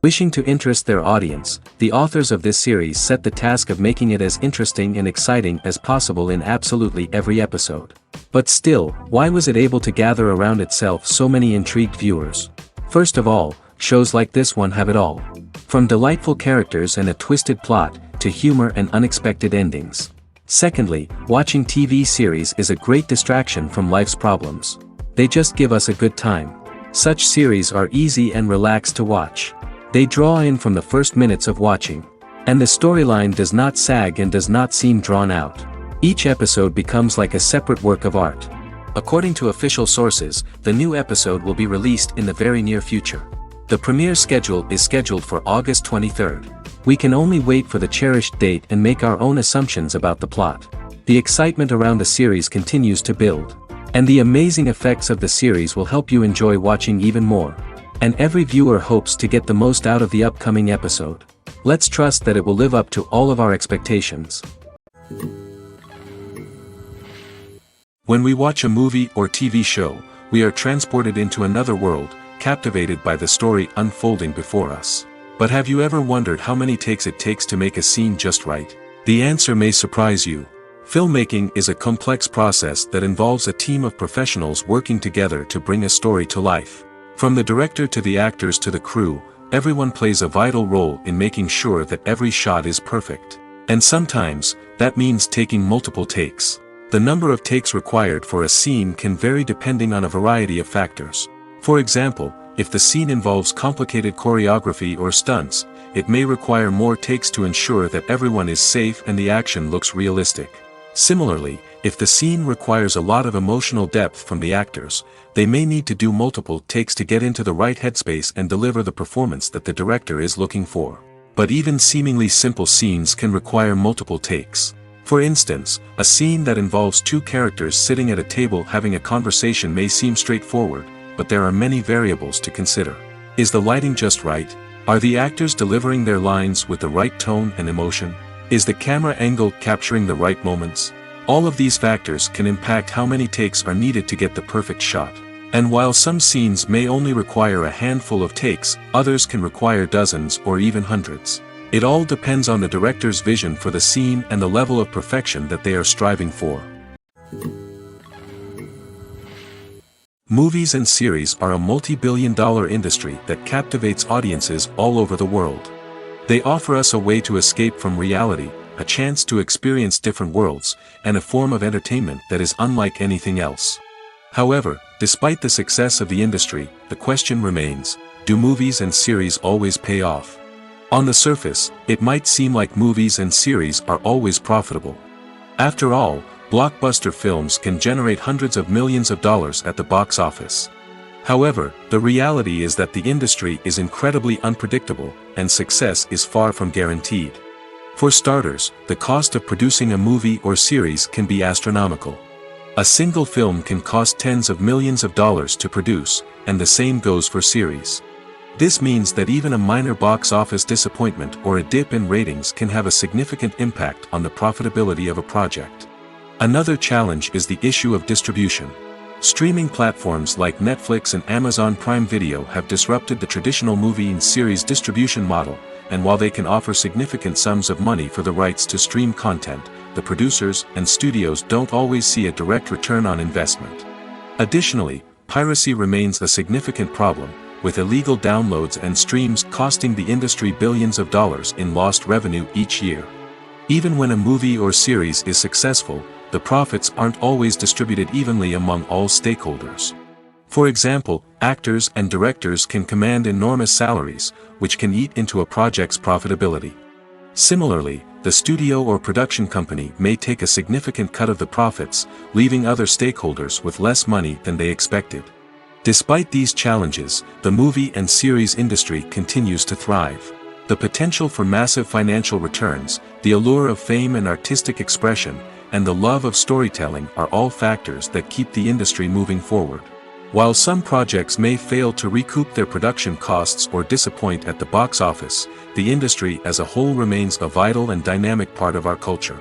Wishing to interest their audience, the authors of this series set the task of making it as interesting and exciting as possible in absolutely every episode. But still, why was it able to gather around itself so many intrigued viewers? First of all, shows like this one have it all. From delightful characters and a twisted plot, to humor and unexpected endings. Secondly, watching TV series is a great distraction from life's problems. They just give us a good time. Such series are easy and relaxed to watch. They draw in from the first minutes of watching. And the storyline does not sag and does not seem drawn out. Each episode becomes like a separate work of art. According to official sources, the new episode will be released in the very near future. The premiere schedule is scheduled for August 23rd. We can only wait for the cherished date and make our own assumptions about the plot. The excitement around the series continues to build. And the amazing effects of the series will help you enjoy watching even more. And every viewer hopes to get the most out of the upcoming episode. Let's trust that it will live up to all of our expectations. When we watch a movie or TV show, we are transported into another world, captivated by the story unfolding before us. But have you ever wondered how many takes it takes to make a scene just right? The answer may surprise you. Filmmaking is a complex process that involves a team of professionals working together to bring a story to life. From the director to the actors to the crew, everyone plays a vital role in making sure that every shot is perfect. And sometimes, that means taking multiple takes. The number of takes required for a scene can vary depending on a variety of factors. For example, if the scene involves complicated choreography or stunts, it may require more takes to ensure that everyone is safe and the action looks realistic. Similarly, if the scene requires a lot of emotional depth from the actors, they may need to do multiple takes to get into the right headspace and deliver the performance that the director is looking for. But even seemingly simple scenes can require multiple takes. For instance, a scene that involves two characters sitting at a table having a conversation may seem straightforward, but there are many variables to consider. Is the lighting just right? Are the actors delivering their lines with the right tone and emotion? Is the camera angle capturing the right moments? All of these factors can impact how many takes are needed to get the perfect shot. And while some scenes may only require a handful of takes, others can require dozens or even hundreds. It all depends on the director's vision for the scene and the level of perfection that they are striving for. Movies and series are a multi-billion-dollar industry that captivates audiences all over the world. They offer us a way to escape from reality, a chance to experience different worlds, and a form of entertainment that is unlike anything else. However, despite the success of the industry, the question remains, do movies and series always pay off? On the surface, it might seem like movies and series are always profitable. After all, blockbuster films can generate hundreds of millions of dollars at the box office. However, the reality is that the industry is incredibly unpredictable, and success is far from guaranteed. For starters, the cost of producing a movie or series can be astronomical. A single film can cost tens of millions of dollars to produce, and the same goes for series. This means that even a minor box office disappointment or a dip in ratings can have a significant impact on the profitability of a project. Another challenge is the issue of distribution. Streaming platforms like Netflix and Amazon Prime Video have disrupted the traditional movie and series distribution model, and while they can offer significant sums of money for the rights to stream content, the producers and studios don't always see a direct return on investment. Additionally, piracy remains a significant problem, with illegal downloads and streams costing the industry billions of dollars in lost revenue each year. Even when a movie or series is successful, the profits aren't always distributed evenly among all stakeholders. For example, actors and directors can command enormous salaries, which can eat into a project's profitability. Similarly, the studio or production company may take a significant cut of the profits, leaving other stakeholders with less money than they expected. Despite these challenges, the movie and series industry continues to thrive. The potential for massive financial returns, the allure of fame and artistic expression, and the love of storytelling are all factors that keep the industry moving forward. While some projects may fail to recoup their production costs or disappoint at the box office, the industry as a whole remains a vital and dynamic part of our culture.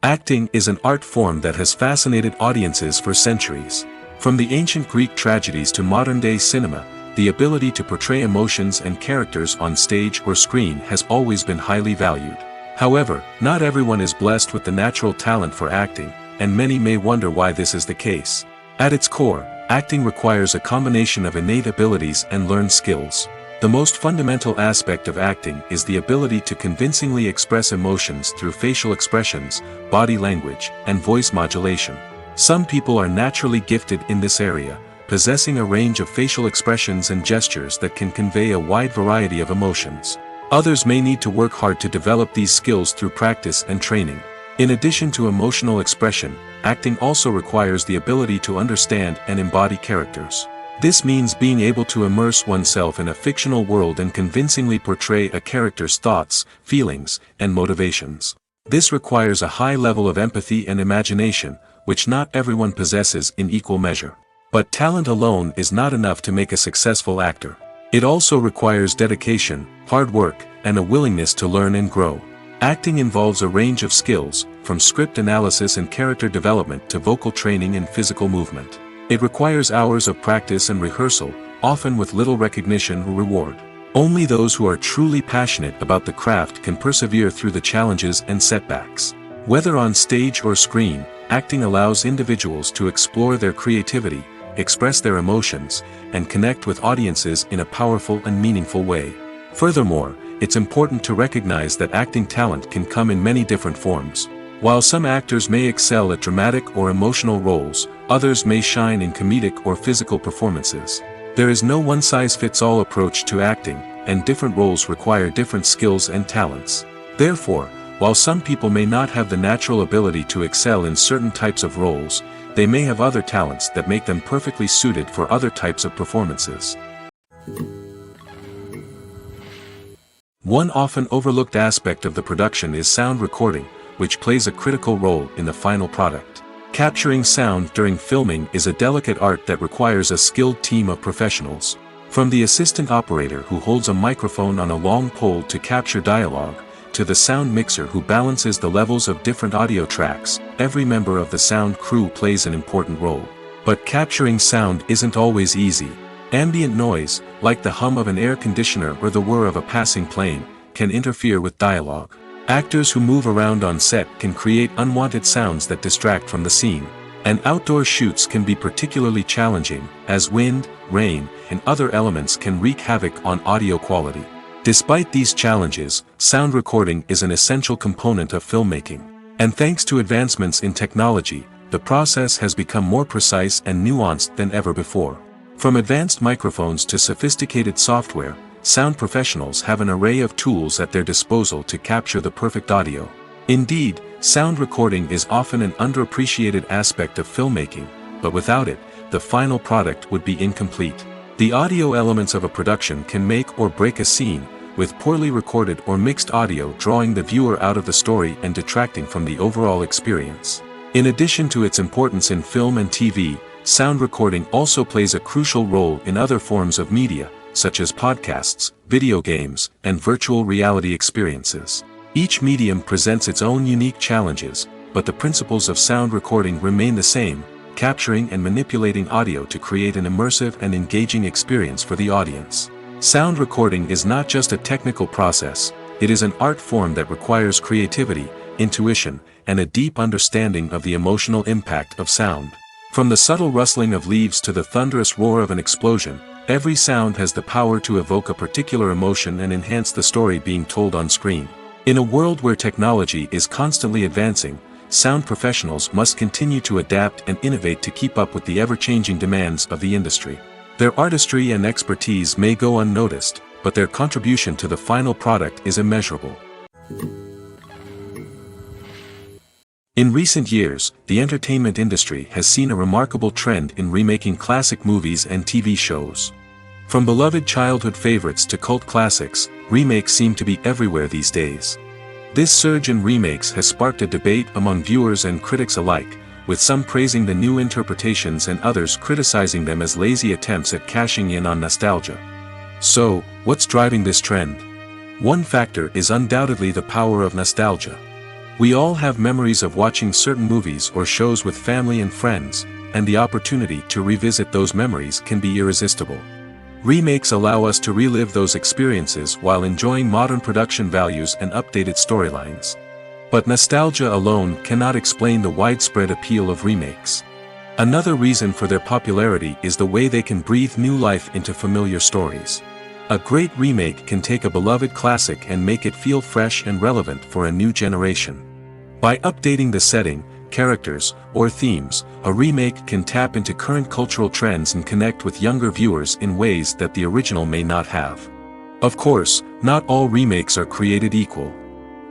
Acting is an art form that has fascinated audiences for centuries. From the ancient Greek tragedies to modern-day cinema, the ability to portray emotions and characters on stage or screen has always been highly valued. However, not everyone is blessed with the natural talent for acting, and many may wonder why this is the case. At its core, acting requires a combination of innate abilities and learned skills. The most fundamental aspect of acting is the ability to convincingly express emotions through facial expressions, body language, and voice modulation. Some people are naturally gifted in this area, possessing a range of facial expressions and gestures that can convey a wide variety of emotions. Others may need to work hard to develop these skills through practice and training. In addition to emotional expression, acting also requires the ability to understand and embody characters. This means being able to immerse oneself in a fictional world and convincingly portray a character's thoughts, feelings, and motivations. This requires a high level of empathy and imagination, which not everyone possesses in equal measure. But talent alone is not enough to make a successful actor. It also requires dedication, hard work, and a willingness to learn and grow. Acting involves a range of skills, from script analysis and character development to vocal training and physical movement. It requires hours of practice and rehearsal, often with little recognition or reward. Only those who are truly passionate about the craft can persevere through the challenges and setbacks. Whether on stage or screen, acting allows individuals to explore their creativity, express their emotions, and connect with audiences in a powerful and meaningful way. Furthermore, it's important to recognize that acting talent can come in many different forms. While some actors may excel at dramatic or emotional roles, others may shine in comedic or physical performances. There is no one-size-fits-all approach to acting, and different roles require different skills and talents. Therefore, while some people may not have the natural ability to excel in certain types of roles, they may have other talents that make them perfectly suited for other types of performances. One often overlooked aspect of the production is sound recording, which plays a critical role in the final product. Capturing sound during filming is a delicate art that requires a skilled team of professionals. From the assistant operator who holds a microphone on a long pole to capture dialogue, to the sound mixer who balances the levels of different audio tracks, every member of the sound crew plays an important role. But capturing sound isn't always easy. Ambient noise, like the hum of an air conditioner or the whir of a passing plane, can interfere with dialogue. Actors who move around on set can create unwanted sounds that distract from the scene. And outdoor shoots can be particularly challenging, as wind, rain, and other elements can wreak havoc on audio quality. Despite these challenges, sound recording is an essential component of filmmaking. And thanks to advancements in technology, the process has become more precise and nuanced than ever before. From advanced microphones to sophisticated software, sound professionals have an array of tools at their disposal to capture the perfect audio. Indeed, sound recording is often an underappreciated aspect of filmmaking, but without it, the final product would be incomplete. The audio elements of a production can make or break a scene, with poorly recorded or mixed audio drawing the viewer out of the story and detracting from the overall experience. In addition to its importance in film and TV, sound recording also plays a crucial role in other forms of media, such as podcasts, video games, and virtual reality experiences. Each medium presents its own unique challenges, but the principles of sound recording remain the same: capturing and manipulating audio to create an immersive and engaging experience for the audience. Sound recording is not just a technical process, it is an art form that requires creativity, intuition, and a deep understanding of the emotional impact of sound. From the subtle rustling of leaves to the thunderous roar of an explosion, every sound has the power to evoke a particular emotion and enhance the story being told on screen. In a world where technology is constantly advancing, sound professionals must continue to adapt and innovate to keep up with the ever-changing demands of the industry. Their artistry and expertise may go unnoticed, but their contribution to the final product is immeasurable. In recent years, the entertainment industry has seen a remarkable trend in remaking classic movies and TV shows. From beloved childhood favorites to cult classics, remakes seem to be everywhere these days. This surge in remakes has sparked a debate among viewers and critics alike, with some praising the new interpretations and others criticizing them as lazy attempts at cashing in on nostalgia. So, what's driving this trend? One factor is undoubtedly the power of nostalgia. We all have memories of watching certain movies or shows with family and friends, and the opportunity to revisit those memories can be irresistible. Remakes allow us to relive those experiences while enjoying modern production values and updated storylines. But nostalgia alone cannot explain the widespread appeal of remakes. Another reason for their popularity is the way they can breathe new life into familiar stories. A great remake can take a beloved classic and make it feel fresh and relevant for a new generation. By updating the setting, characters, or themes, a remake can tap into current cultural trends and connect with younger viewers in ways that the original may not have. Of course, not all remakes are created equal.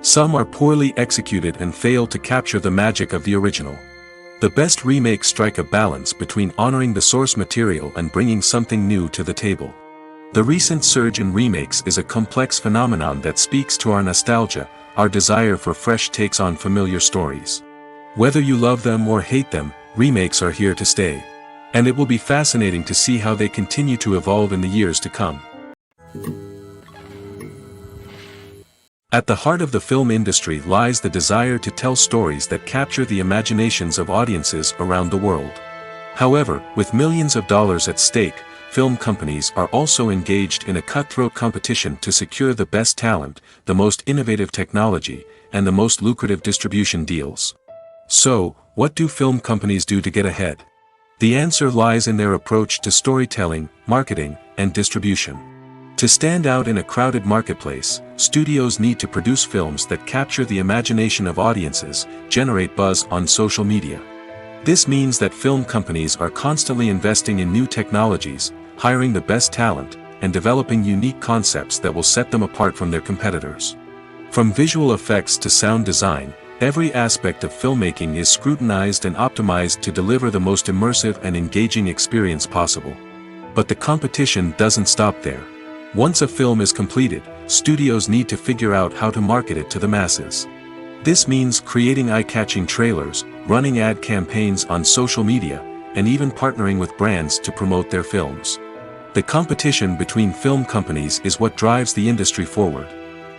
Some are poorly executed and fail to capture the magic of the original. The best remakes strike a balance between honoring the source material and bringing something new to the table. The recent surge in remakes is a complex phenomenon that speaks to our nostalgia, our desire for fresh takes on familiar stories. Whether you love them or hate them, remakes are here to stay. And it will be fascinating to see how they continue to evolve in the years to come. At the heart of the film industry lies the desire to tell stories that capture the imaginations of audiences around the world. However, with millions of dollars at stake, film companies are also engaged in a cutthroat competition to secure the best talent, the most innovative technology, and the most lucrative distribution deals. So, what do film companies do to get ahead? The answer lies in their approach to storytelling, marketing, and distribution. To stand out in a crowded marketplace, studios need to produce films that capture the imagination of audiences, generate buzz on social media. This means that film companies are constantly investing in new technologies, hiring the best talent, and developing unique concepts that will set them apart from their competitors. From visual effects to sound design, every aspect of filmmaking is scrutinized and optimized to deliver the most immersive and engaging experience possible. But the competition doesn't stop there. Once a film is completed, studios need to figure out how to market it to the masses. This means creating eye-catching trailers, running ad campaigns on social media, and even partnering with brands to promote their films. The competition between film companies is what drives the industry forward.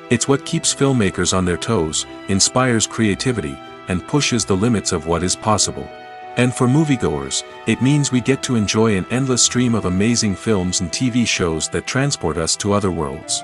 It's what keeps filmmakers on their toes, inspires creativity, and pushes the limits of what is possible. And for moviegoers, it means we get to enjoy an endless stream of amazing films and TV shows that transport us to other worlds.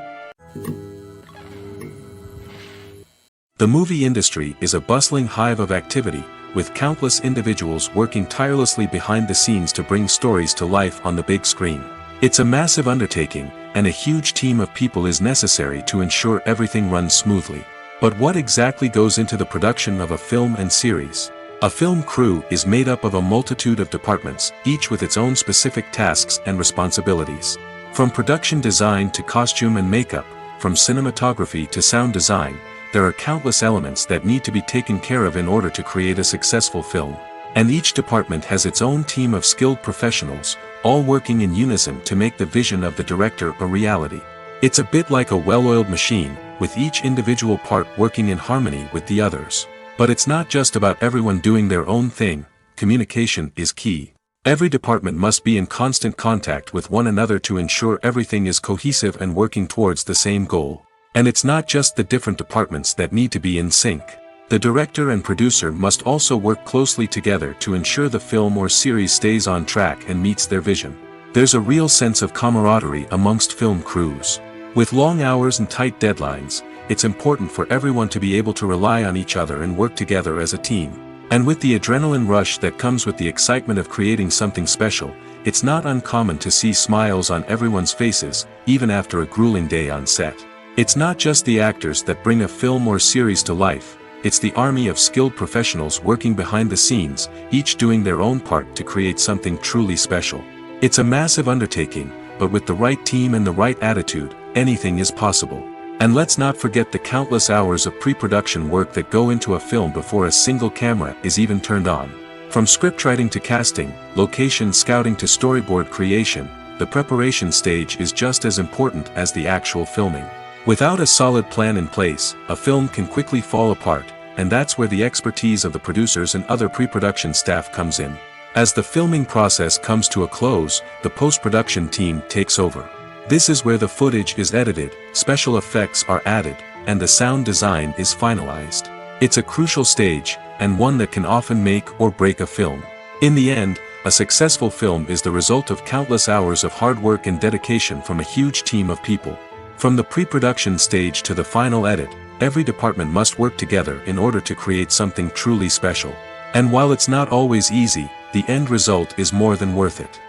The movie industry is a bustling hive of activity, with countless individuals working tirelessly behind the scenes to bring stories to life on the big screen. It's a massive undertaking, and a huge team of people is necessary to ensure everything runs smoothly. But what exactly goes into the production of a film and series? A film crew is made up of a multitude of departments, each with its own specific tasks and responsibilities. From production design to costume and makeup, from cinematography to sound design, there are countless elements that need to be taken care of in order to create a successful film. And each department has its own team of skilled professionals, all working in unison to make the vision of the director a reality. It's a bit like a well-oiled machine, with each individual part working in harmony with the others. But it's not just about everyone doing their own thing, communication is key. Every department must be in constant contact with one another to ensure everything is cohesive and working towards the same goal. And it's not just the different departments that need to be in sync. The director and producer must also work closely together to ensure the film or series stays on track and meets their vision. There's a real sense of camaraderie amongst film crews. With long hours and tight deadlines, it's important for everyone to be able to rely on each other and work together as a team. And with the adrenaline rush that comes with the excitement of creating something special, it's not uncommon to see smiles on everyone's faces, even after a grueling day on set. It's not just the actors that bring a film or series to life, it's the army of skilled professionals working behind the scenes, each doing their own part to create something truly special. It's a massive undertaking, but with the right team and the right attitude, anything is possible. And let's not forget the countless hours of pre-production work that go into a film before a single camera is even turned on. From scriptwriting to casting, location scouting to storyboard creation, the preparation stage is just as important as the actual filming. Without a solid plan in place, a film can quickly fall apart, and that's where the expertise of the producers and other pre-production staff comes in. As the filming process comes to a close, the post-production team takes over. This is where the footage is edited, special effects are added, and the sound design is finalized. It's a crucial stage, and one that can often make or break a film. In the end, a successful film is the result of countless hours of hard work and dedication from a huge team of people. From the pre-production stage to the final edit, every department must work together in order to create something truly special. And while it's not always easy, the end result is more than worth it.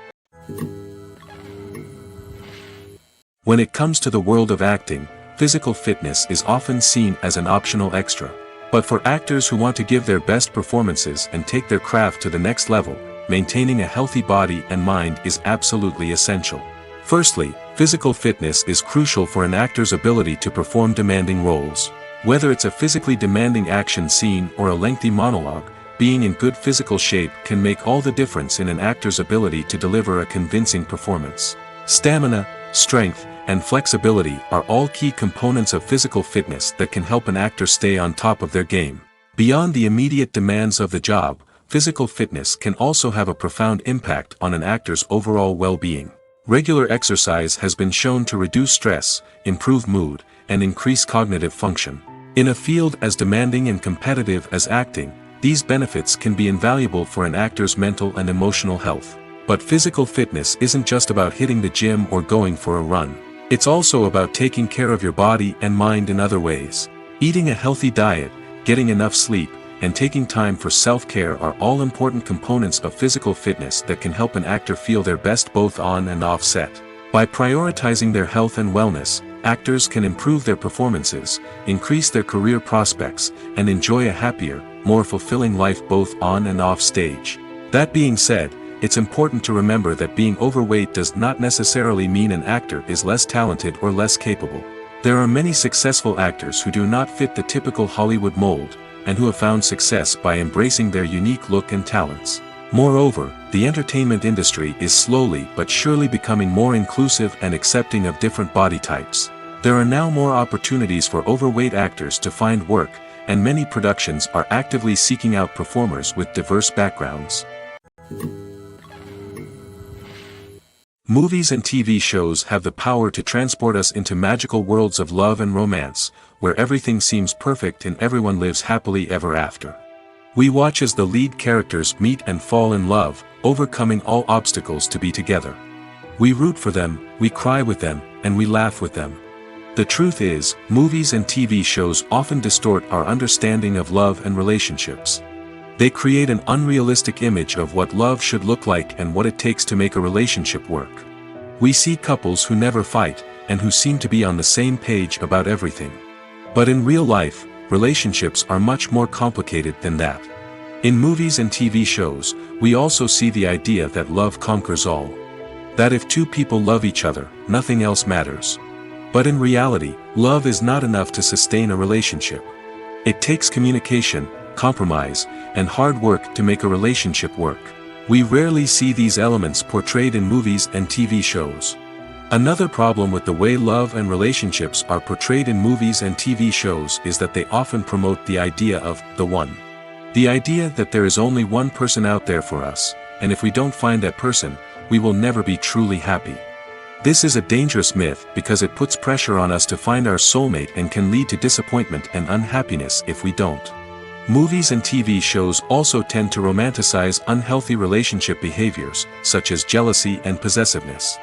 When it comes to the world of acting, physical fitness is often seen as an optional extra. But for actors who want to give their best performances and take their craft to the next level, maintaining a healthy body and mind is absolutely essential. Firstly, physical fitness is crucial for an actor's ability to perform demanding roles. Whether it's a physically demanding action scene or a lengthy monologue, being in good physical shape can make all the difference in an actor's ability to deliver a convincing performance. Stamina, strength, and flexibility are all key components of physical fitness that can help an actor stay on top of their game. Beyond the immediate demands of the job, physical fitness can also have a profound impact on an actor's overall well-being. Regular exercise has been shown to reduce stress, improve mood, and increase cognitive function. In a field as demanding and competitive as acting, these benefits can be invaluable for an actor's mental and emotional health. But physical fitness isn't just about hitting the gym or going for a run. It's also about taking care of your body and mind in other ways. Eating a healthy diet, getting enough sleep, and taking time for self-care are all important components of physical fitness that can help an actor feel their best both on and off set. By prioritizing their health and wellness, actors can improve their performances, increase their career prospects, and enjoy a happier, more fulfilling life both on and off stage. That being said, it's important to remember that being overweight does not necessarily mean an actor is less talented or less capable. There are many successful actors who do not fit the typical Hollywood mold, and who have found success by embracing their unique look and talents. Moreover, the entertainment industry is slowly but surely becoming more inclusive and accepting of different body types. There are now more opportunities for overweight actors to find work, and many productions are actively seeking out performers with diverse backgrounds. Movies and TV shows have the power to transport us into magical worlds of love and romance, where everything seems perfect and everyone lives happily ever after. We watch as the lead characters meet and fall in love, overcoming all obstacles to be together. We root for them, we cry with them, and we laugh with them. The truth is, movies and TV shows often distort our understanding of love and relationships. They create an unrealistic image of what love should look like and what it takes to make a relationship work. We see couples who never fight, and who seem to be on the same page about everything. But in real life, relationships are much more complicated than that. In movies and TV shows, we also see the idea that love conquers all. That if two people love each other, nothing else matters. But in reality, love is not enough to sustain a relationship. It takes communication, compromise, and hard work to make a relationship work. We rarely see these elements portrayed in movies and TV shows. Another problem with the way love and relationships are portrayed in movies and TV shows is that they often promote the idea of the one. The idea that there is only one person out there for us, and if we don't find that person, we will never be truly happy. This is a dangerous myth because it puts pressure on us to find our soulmate and can lead to disappointment and unhappiness if we don't. Movies and TV shows also tend to romanticize unhealthy relationship behaviors, such as jealousy and possessiveness.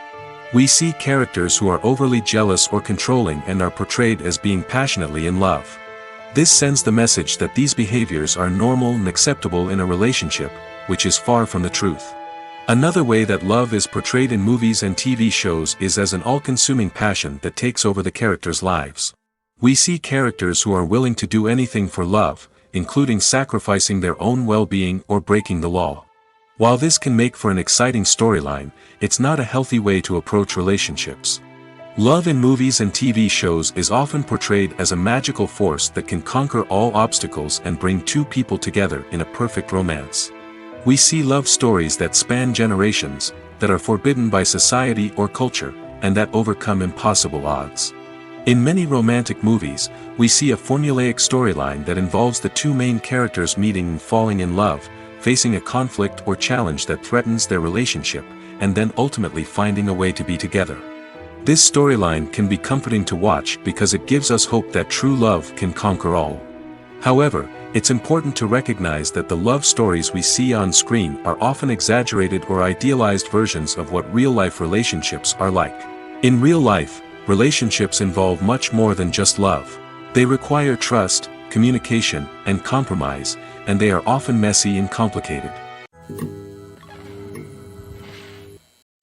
We see characters who are overly jealous or controlling and are portrayed as being passionately in love. This sends the message that these behaviors are normal and acceptable in a relationship, which is far from the truth. Another way that love is portrayed in movies and TV shows is as an all-consuming passion that takes over the characters' lives. We see characters who are willing to do anything for love, including sacrificing their own well-being or breaking the law. While this can make for an exciting storyline, it's not a healthy way to approach relationships. Love in movies and TV shows is often portrayed as a magical force that can conquer all obstacles and bring two people together in a perfect romance. We see love stories that span generations, that are forbidden by society or culture, and that overcome impossible odds. In many romantic movies, we see a formulaic storyline that involves the two main characters meeting and falling in love, facing a conflict or challenge that threatens their relationship, and then ultimately finding a way to be together. This storyline can be comforting to watch because it gives us hope that true love can conquer all. However, It's important to recognize that the love stories we see on screen are often exaggerated or idealized versions of what real-life relationships are like. In real life, relationships involve much more than just love. They require trust, communication, and compromise, and they are often messy and complicated.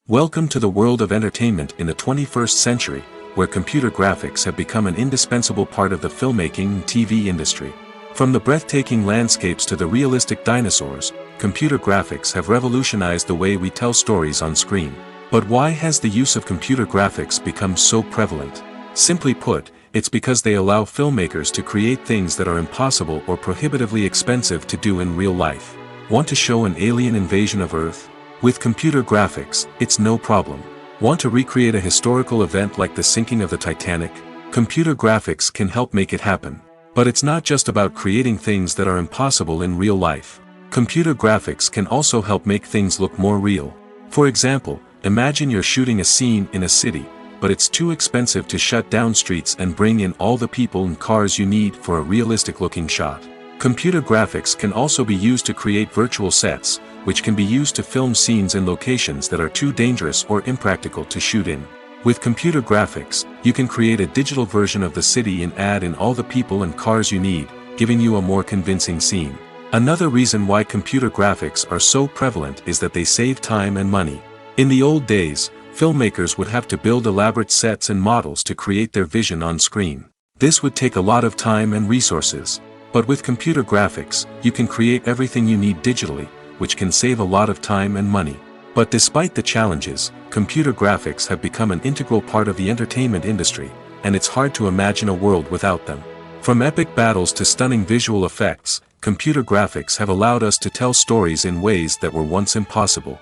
Welcome to the world of entertainment in the 21st century, where computer graphics have become an indispensable part of the filmmaking and TV industry. From the breathtaking landscapes to the realistic dinosaurs, computer graphics have revolutionized the way we tell stories on screen. But why has the use of computer graphics become so prevalent? Simply put, it's because they allow filmmakers to create things that are impossible or prohibitively expensive to do in real life. Want to show an alien invasion of Earth? With computer graphics, it's no problem. Want to recreate a historical event like the sinking of the Titanic? Computer graphics can help make it happen. But it's not just about creating things that are impossible in real life. Computer graphics can also help make things look more real. For example, imagine you're shooting a scene in a city, but it's too expensive to shut down streets and bring in all the people and cars you need for a realistic-looking shot. Computer graphics can also be used to create virtual sets, which can be used to film scenes in locations that are too dangerous or impractical to shoot in. With computer graphics, you can create a digital version of the city and add in all the people and cars you need, giving you a more convincing scene. Another reason why computer graphics are so prevalent is that they save time and money. In the old days, filmmakers would have to build elaborate sets and models to create their vision on screen. This would take a lot of time and resources. But with computer graphics, you can create everything you need digitally, which can save a lot of time and money. But despite the challenges, computer graphics have become an integral part of the entertainment industry, and it's hard to imagine a world without them. From epic battles to stunning visual effects, computer graphics have allowed us to tell stories in ways that were once impossible.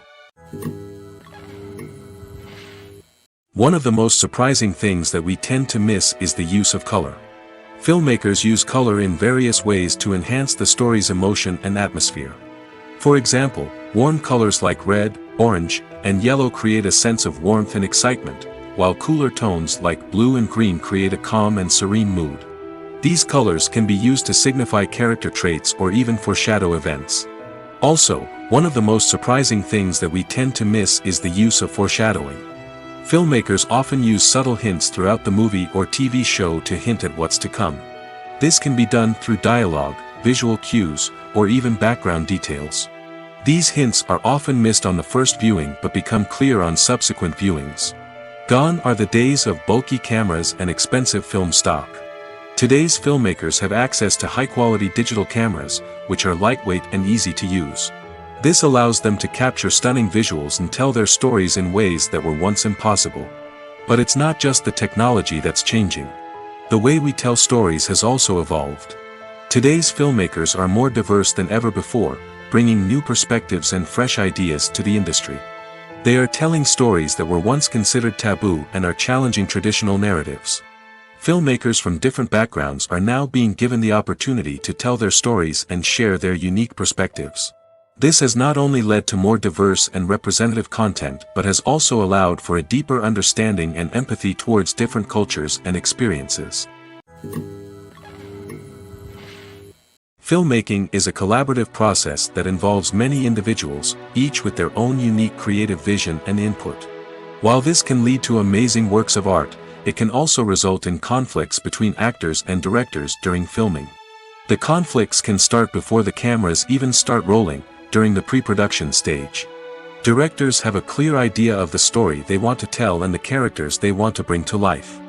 One of the most surprising things that we tend to miss is the use of color. Filmmakers use color in various ways to enhance the story's emotion and atmosphere. For example, warm colors like red, orange, and yellow create a sense of warmth and excitement, while cooler tones like blue and green create a calm and serene mood. These colors can be used to signify character traits or even foreshadow events. Also, one of the most surprising things that we tend to miss is the use of foreshadowing. Filmmakers often use subtle hints throughout the movie or TV show to hint at what's to come. This can be done through dialogue, visual cues, or even background details. These hints are often missed on the first viewing but become clear on subsequent viewings. Gone are the days of bulky cameras and expensive film stock. Today's filmmakers have access to high-quality digital cameras, which are lightweight and easy to use. This allows them to capture stunning visuals and tell their stories in ways that were once impossible. But it's not just the technology that's changing. The way we tell stories has also evolved. Today's filmmakers are more diverse than ever before, bringing new perspectives and fresh ideas to the industry. They are telling stories that were once considered taboo and are challenging traditional narratives. Filmmakers from different backgrounds are now being given the opportunity to tell their stories and share their unique perspectives. This has not only led to more diverse and representative content but has also allowed for a deeper understanding and empathy towards different cultures and experiences. Filmmaking is a collaborative process that involves many individuals, each with their own unique creative vision and input. While this can lead to amazing works of art, it can also result in conflicts between actors and directors during filming. The conflicts can start before the cameras even start rolling, during the pre-production stage. Directors have a clear idea of the story they want to tell and the characters they want to bring to life.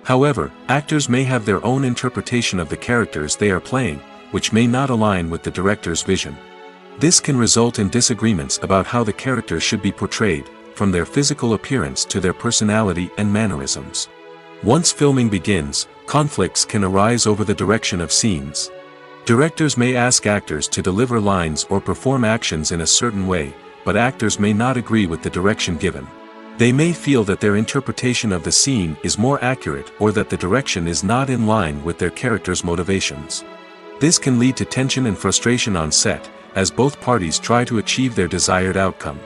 However, actors may have their own interpretation of the characters they are playing, which may not align with the director's vision. This can result in disagreements about how the characters should be portrayed, from their physical appearance to their personality and mannerisms. Once filming begins, conflicts can arise over the direction of scenes. Directors may ask actors to deliver lines or perform actions in a certain way, but actors may not agree with the direction given. They may feel that their interpretation of the scene is more accurate or that the direction is not in line with their character's motivations. This can lead to tension and frustration on set, as both parties try to achieve their desired outcome.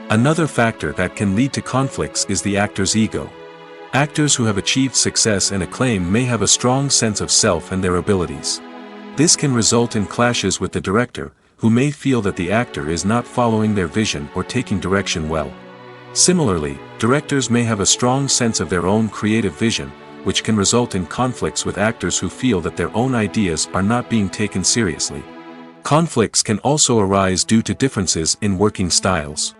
Another factor that can lead to conflicts is the actor's ego. Actors who have achieved success and acclaim may have a strong sense of self and their abilities. This can result in clashes with the director, who may feel that the actor is not following their vision or taking direction well. Similarly, directors may have a strong sense of their own creative vision, which can result in conflicts with actors who feel that their own ideas are not being taken seriously. Conflicts can also arise due to differences in working styles.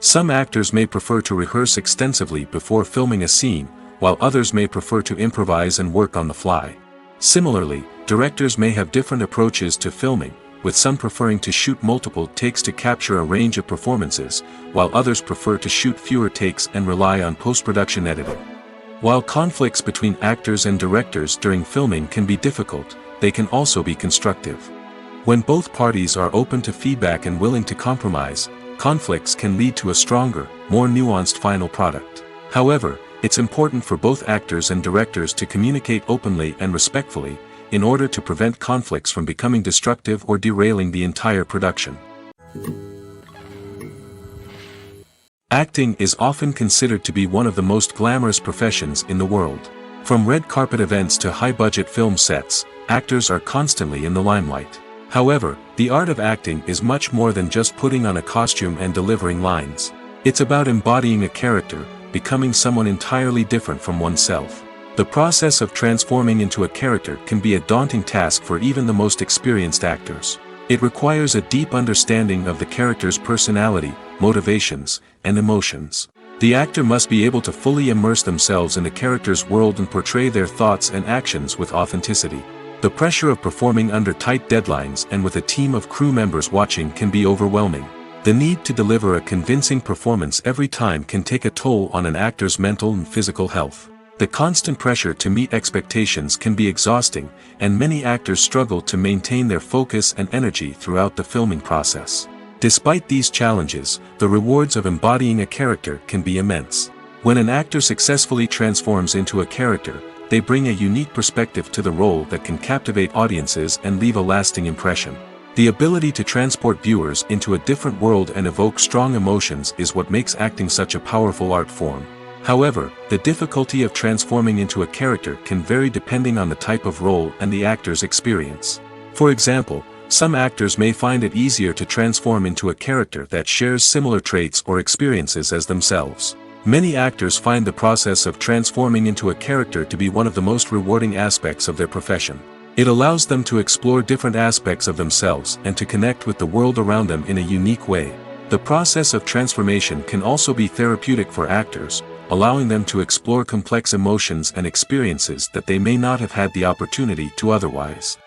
Some actors may prefer to rehearse extensively before filming a scene, while others may prefer to improvise and work on the fly. Similarly, directors may have different approaches to filming, with some preferring to shoot multiple takes to capture a range of performances, while others prefer to shoot fewer takes and rely on post-production editing. While conflicts between actors and directors during filming can be difficult, they can also be constructive. When both parties are open to feedback and willing to compromise, conflicts can lead to a stronger, more nuanced final product. However, it's important for both actors and directors to communicate openly and respectfully, in order to prevent conflicts from becoming destructive or derailing the entire production. Acting is often considered to be one of the most glamorous professions in the world. From red carpet events to high-budget film sets, actors are constantly in the limelight. However, the art of acting is much more than just putting on a costume and delivering lines. It's about embodying a character, becoming someone entirely different from oneself. The process of transforming into a character can be a daunting task for even the most experienced actors. It requires a deep understanding of the character's personality, motivations, and emotions. The actor must be able to fully immerse themselves in the character's world and portray their thoughts and actions with authenticity. The pressure of performing under tight deadlines and with a team of crew members watching can be overwhelming. The need to deliver a convincing performance every time can take a toll on an actor's mental and physical health. The constant pressure to meet expectations can be exhausting, and many actors struggle to maintain their focus and energy throughout the filming process. Despite these challenges, the rewards of embodying a character can be immense. When an actor successfully transforms into a character, they bring a unique perspective to the role that can captivate audiences and leave a lasting impression. The ability to transport viewers into a different world and evoke strong emotions is what makes acting such a powerful art form. However, the difficulty of transforming into a character can vary depending on the type of role and the actor's experience. For example, some actors may find it easier to transform into a character that shares similar traits or experiences as themselves. Many actors find the process of transforming into a character to be one of the most rewarding aspects of their profession. It allows them to explore different aspects of themselves and to connect with the world around them in a unique way. The process of transformation can also be therapeutic for actors, allowing them to explore complex emotions and experiences that they may not have had the opportunity to otherwise.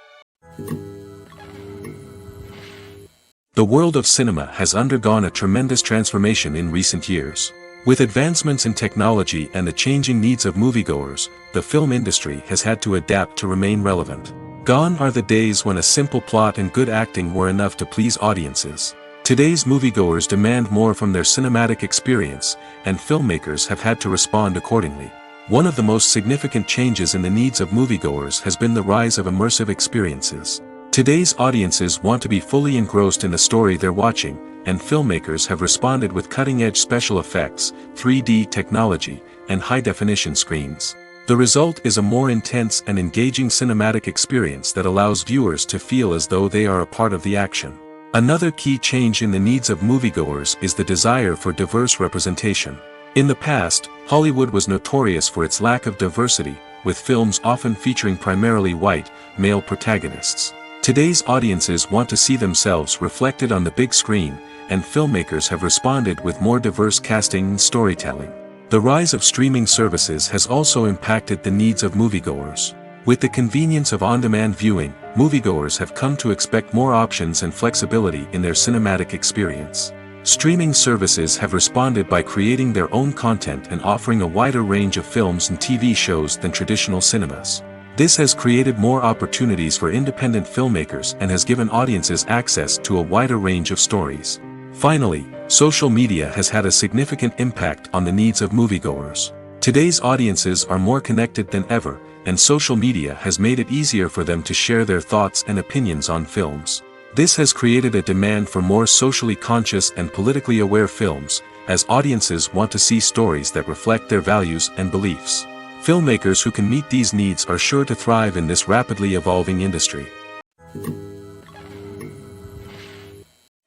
The world of cinema has undergone a tremendous transformation in recent years. With advancements in technology and the changing needs of moviegoers, the film industry has had to adapt to remain relevant. Gone are the days when a simple plot and good acting were enough to please audiences. Today's moviegoers demand more from their cinematic experience, and filmmakers have had to respond accordingly. One of the most significant changes in the needs of moviegoers has been the rise of immersive experiences. Today's audiences want to be fully engrossed in the story they're watching, and filmmakers have responded with cutting-edge special effects, 3D technology, and high-definition screens. The result is a more intense and engaging cinematic experience that allows viewers to feel as though they are a part of the action. Another key change in the needs of moviegoers is the desire for diverse representation. In the past, Hollywood was notorious for its lack of diversity, with films often featuring primarily white, male protagonists. Today's audiences want to see themselves reflected on the big screen, and filmmakers have responded with more diverse casting and storytelling. The rise of streaming services has also impacted the needs of moviegoers. With the convenience of on-demand viewing, moviegoers have come to expect more options and flexibility in their cinematic experience. Streaming services have responded by creating their own content and offering a wider range of films and TV shows than traditional cinemas. This has created more opportunities for independent filmmakers and has given audiences access to a wider range of stories. Finally, social media has had a significant impact on the needs of moviegoers. Today's audiences are more connected than ever, and social media has made it easier for them to share their thoughts and opinions on films. This has created a demand for more socially conscious and politically aware films, as audiences want to see stories that reflect their values and beliefs. Filmmakers who can meet these needs are sure to thrive in this rapidly evolving industry.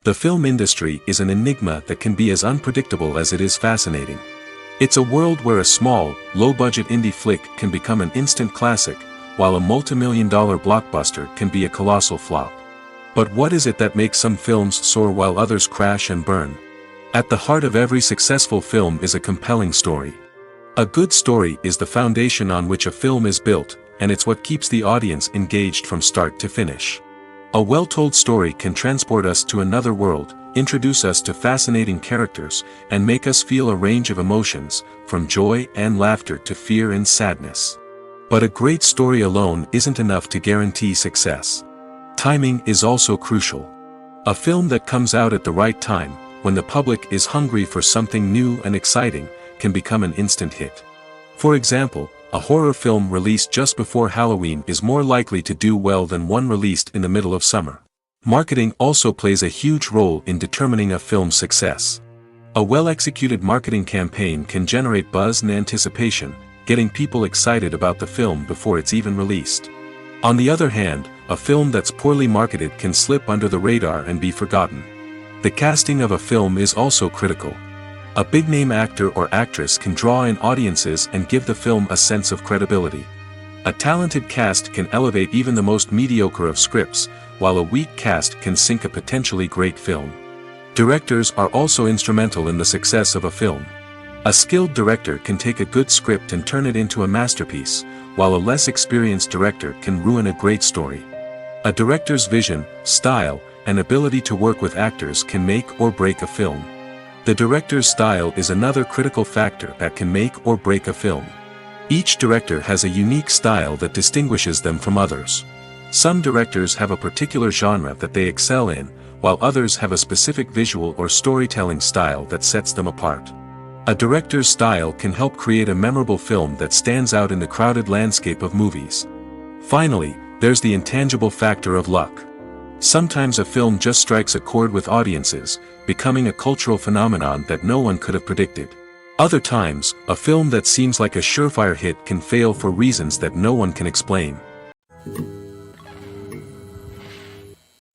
The film industry is an enigma that can be as unpredictable as it is fascinating. It's a world where a small, low-budget indie flick can become an instant classic, while a multi-million-dollar blockbuster can be a colossal flop. But what is it that makes some films soar while others crash and burn? At the heart of every successful film is a compelling story. A good story is the foundation on which a film is built, and it's what keeps the audience engaged from start to finish. A well-told story can transport us to another world, introduce us to fascinating characters, and make us feel a range of emotions, from joy and laughter to fear and sadness. But a great story alone isn't enough to guarantee success. Timing is also crucial. A film that comes out at the right time, when the public is hungry for something new and exciting, can become an instant hit. For example, a horror film released just before Halloween is more likely to do well than one released in the middle of summer. Marketing also plays a huge role in determining a film's success. A well-executed marketing campaign can generate buzz and anticipation, getting people excited about the film before it's even released. On the other hand, a film that's poorly marketed can slip under the radar and be forgotten. The casting of a film is also critical. A big-name actor or actress can draw in audiences and give the film a sense of credibility. A talented cast can elevate even the most mediocre of scripts, while a weak cast can sink a potentially great film. Directors are also instrumental in the success of a film. A skilled director can take a good script and turn it into a masterpiece, while a less experienced director can ruin a great story. A director's vision, style, and ability to work with actors can make or break a film. The director's style is another critical factor that can make or break a film. Each director has a unique style that distinguishes them from others. Some directors have a particular genre that they excel in, while others have a specific visual or storytelling style that sets them apart. A director's style can help create a memorable film that stands out in the crowded landscape of movies. Finally, there's the intangible factor of luck. Sometimes a film just strikes a chord with audiences, becoming a cultural phenomenon that no one could have predicted. Other times, a film that seems like a surefire hit can fail for reasons that no one can explain.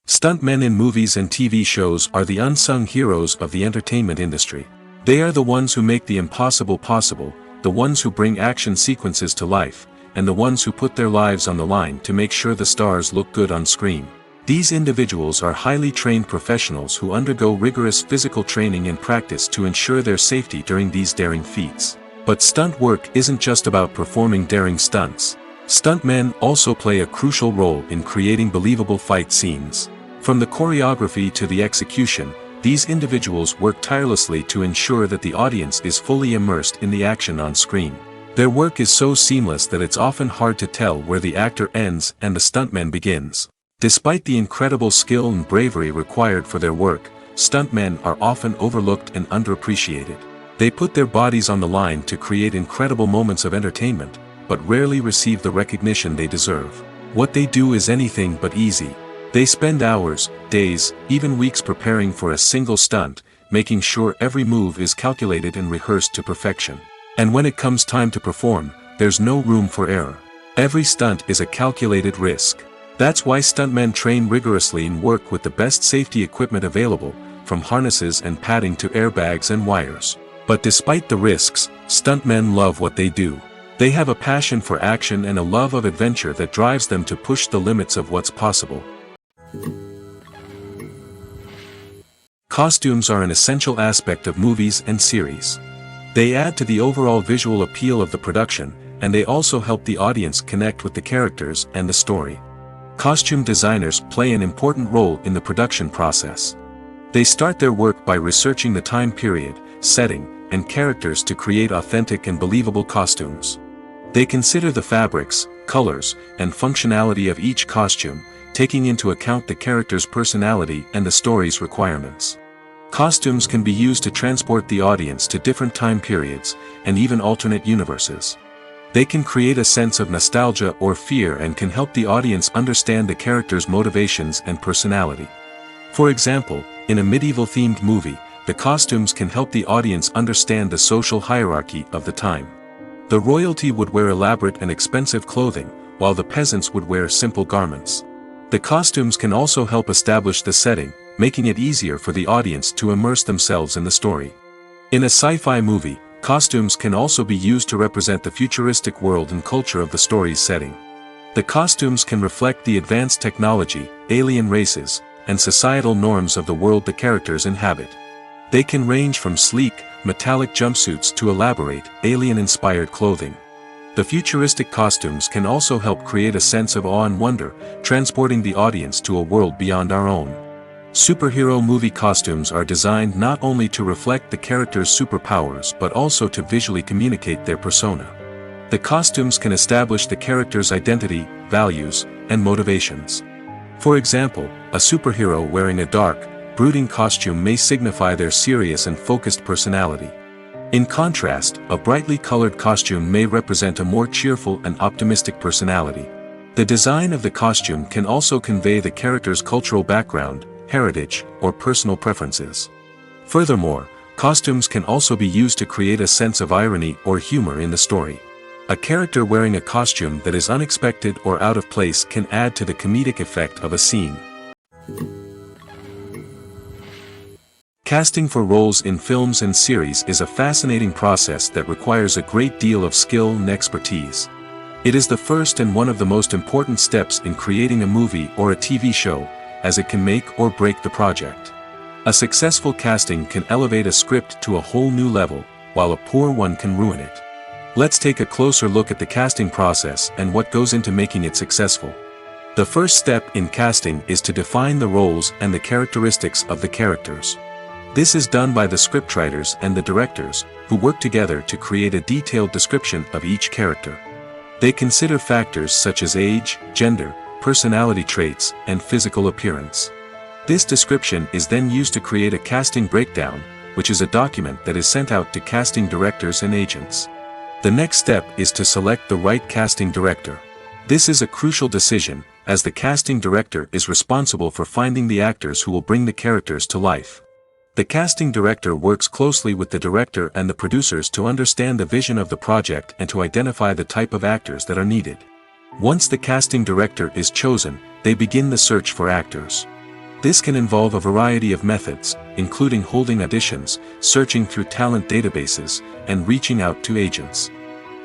Stuntmen in movies and TV shows are the unsung heroes of the entertainment industry. They are the ones who make the impossible possible, the ones who bring action sequences to life, and the ones who put their lives on the line to make sure the stars look good on screen. These individuals are highly trained professionals who undergo rigorous physical training and practice to ensure their safety during these daring feats. But stunt work isn't just about performing daring stunts. Stuntmen also play a crucial role in creating believable fight scenes. From the choreography to the execution, these individuals work tirelessly to ensure that the audience is fully immersed in the action on screen. Their work is so seamless that it's often hard to tell where the actor ends and the stuntman begins. Despite the incredible skill and bravery required for their work, stuntmen are often overlooked and underappreciated. They put their bodies on the line to create incredible moments of entertainment, but rarely receive the recognition they deserve. What they do is anything but easy. They spend hours, days, even weeks preparing for a single stunt, making sure every move is calculated and rehearsed to perfection. And when it comes time to perform, there's no room for error. Every stunt is a calculated risk. That's why stuntmen train rigorously and work with the best safety equipment available, from harnesses and padding to airbags and wires. But despite the risks, stuntmen love what they do. They have a passion for action and a love of adventure that drives them to push the limits of what's possible. Costumes are an essential aspect of movies and series. They add to the overall visual appeal of the production, and they also help the audience connect with the characters and the story. Costume designers play an important role in the production process. They start their work by researching the time period, setting, and characters to create authentic and believable costumes. They consider the fabrics, colors, and functionality of each costume, taking into account the character's personality and the story's requirements. Costumes can be used to transport the audience to different time periods, and even alternate universes. They can create a sense of nostalgia or fear and can help the audience understand the character's motivations and personality. For example, in a medieval-themed movie, the costumes can help the audience understand the social hierarchy of the time. The royalty would wear elaborate and expensive clothing, while the peasants would wear simple garments. The costumes can also help establish the setting, making it easier for the audience to immerse themselves in the story. In a sci-fi movie, costumes can also be used to represent the futuristic world and culture of the story's setting. The costumes can reflect the advanced technology, alien races, and societal norms of the world the characters inhabit. They can range from sleek, metallic jumpsuits to elaborate, alien-inspired clothing. The futuristic costumes can also help create a sense of awe and wonder, transporting the audience to a world beyond our own. Superhero movie costumes are designed not only to reflect the character's superpowers but also to visually communicate their persona. The costumes can establish the character's identity, values, and motivations. For example, a superhero wearing a dark, brooding costume may signify their serious and focused personality. In contrast, a brightly colored costume may represent a more cheerful and optimistic personality. The design of the costume can also convey the character's cultural background, heritage, or personal preferences. Furthermore, costumes can also be used to create a sense of irony or humor in the story. A character wearing a costume that is unexpected or out of place can add to the comedic effect of a scene. Casting for roles in films and series is a fascinating process that requires a great deal of skill and expertise. It is the first and one of the most important steps in creating a movie or a TV show, as it can make or break the project. A successful casting can elevate a script to a whole new level, while a poor one can ruin it. Let's take a closer look at the casting process and what goes into making it successful. The first step in casting is to define the roles and the characteristics of the characters. This is done by the scriptwriters and the directors, who work together to create a detailed description of each character. They consider factors such as age, gender, personality traits, and physical appearance. This description is then used to create a casting breakdown, which is a document that is sent out to casting directors and agents. The next step is to select the right casting director. This is a crucial decision, as the casting director is responsible for finding the actors who will bring the characters to life. The casting director works closely with the director and the producers to understand the vision of the project and to identify the type of actors that are needed. Once the casting director is chosen, they begin the search for actors. This can involve a variety of methods, including holding auditions, searching through talent databases, and reaching out to agents.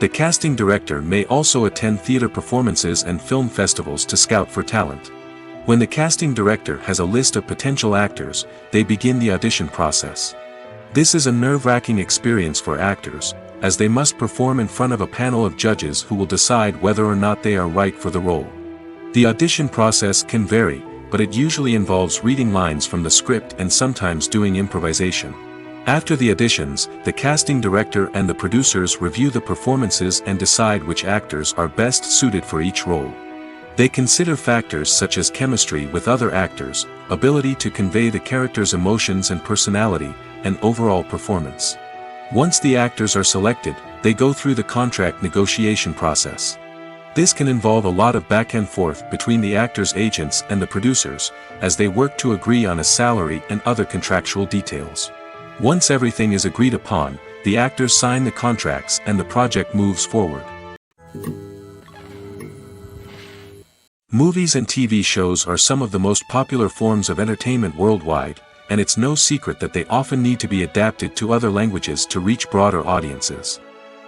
The casting director may also attend theater performances and film festivals to scout for talent. When the casting director has a list of potential actors, they begin the audition process. This is a nerve-wracking experience for actors, as they must perform in front of a panel of judges who will decide whether or not they are right for the role. The audition process can vary, but it usually involves reading lines from the script and sometimes doing improvisation. After the auditions, the casting director and the producers review the performances and decide which actors are best suited for each role. They consider factors such as chemistry with other actors, ability to convey the character's emotions and personality, and overall performance. Once the actors are selected, they go through the contract negotiation process. This can involve a lot of back and forth between the actors' agents and the producers, as they work to agree on a salary and other contractual details. Once everything is agreed upon, the actors sign the contracts and the project moves forward. Movies and TV shows are some of the most popular forms of entertainment worldwide, and it's no secret that they often need to be adapted to other languages to reach broader audiences.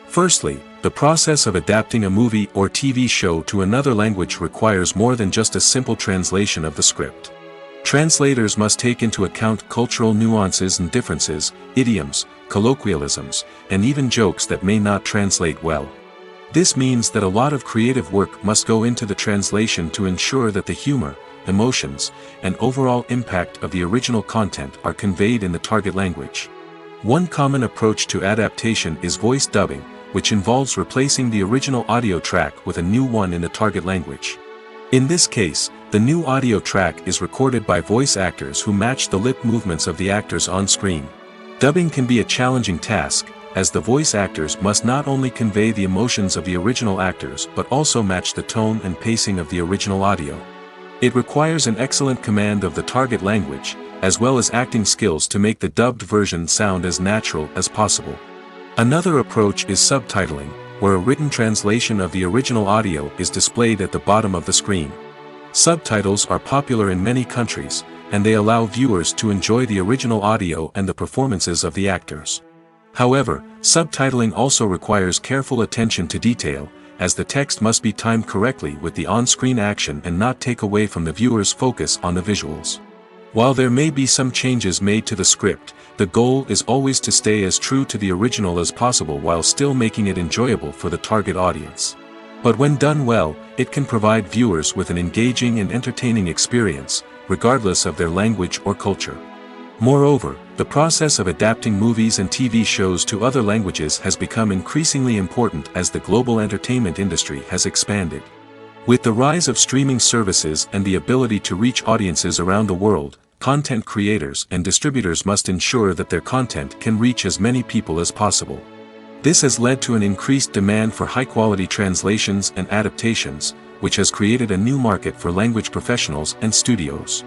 Firstly, the process of adapting a movie or TV show to another language requires more than just a simple translation of the script. Translators must take into account cultural nuances and differences, idioms, colloquialisms, and even jokes that may not translate well. This means that a lot of creative work must go into the translation to ensure that the humor, emotions, and overall impact of the original content are conveyed in the target language. One common approach to adaptation is voice dubbing, which involves replacing the original audio track with a new one in the target language. In this case, the new audio track is recorded by voice actors who match the lip movements of the actors on screen. Dubbing can be a challenging task, as the voice actors must not only convey the emotions of the original actors but also match the tone and pacing of the original audio. It requires an excellent command of the target language, as well as acting skills to make the dubbed version sound as natural as possible. Another approach is subtitling, where a written translation of the original audio is displayed at the bottom of the screen. Subtitles are popular in many countries, and they allow viewers to enjoy the original audio and the performances of the actors. However, subtitling also requires careful attention to detail, as the text must be timed correctly with the on-screen action and not take away from the viewer's focus on the visuals. While there may be some changes made to the script, the goal is always to stay as true to the original as possible while still making it enjoyable for the target audience. But when done well, it can provide viewers with an engaging and entertaining experience, regardless of their language or culture. Moreover, the process of adapting movies and TV shows to other languages has become increasingly important as the global entertainment industry has expanded. With the rise of streaming services and the ability to reach audiences around the world, content creators and distributors must ensure that their content can reach as many people as possible. This has led to an increased demand for high-quality translations and adaptations, which has created a new market for language professionals and studios.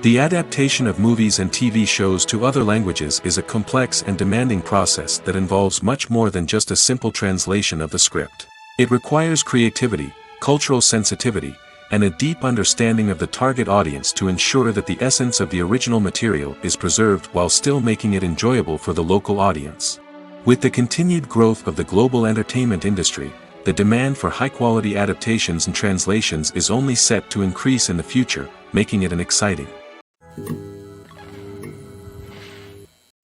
The adaptation of movies and TV shows to other languages is a complex and demanding process that involves much more than just a simple translation of the script. It requires creativity, cultural sensitivity, and a deep understanding of the target audience to ensure that the essence of the original material is preserved while still making it enjoyable for the local audience. With the continued growth of the global entertainment industry, the demand for high-quality adaptations and translations is only set to increase in the future, making it an exciting.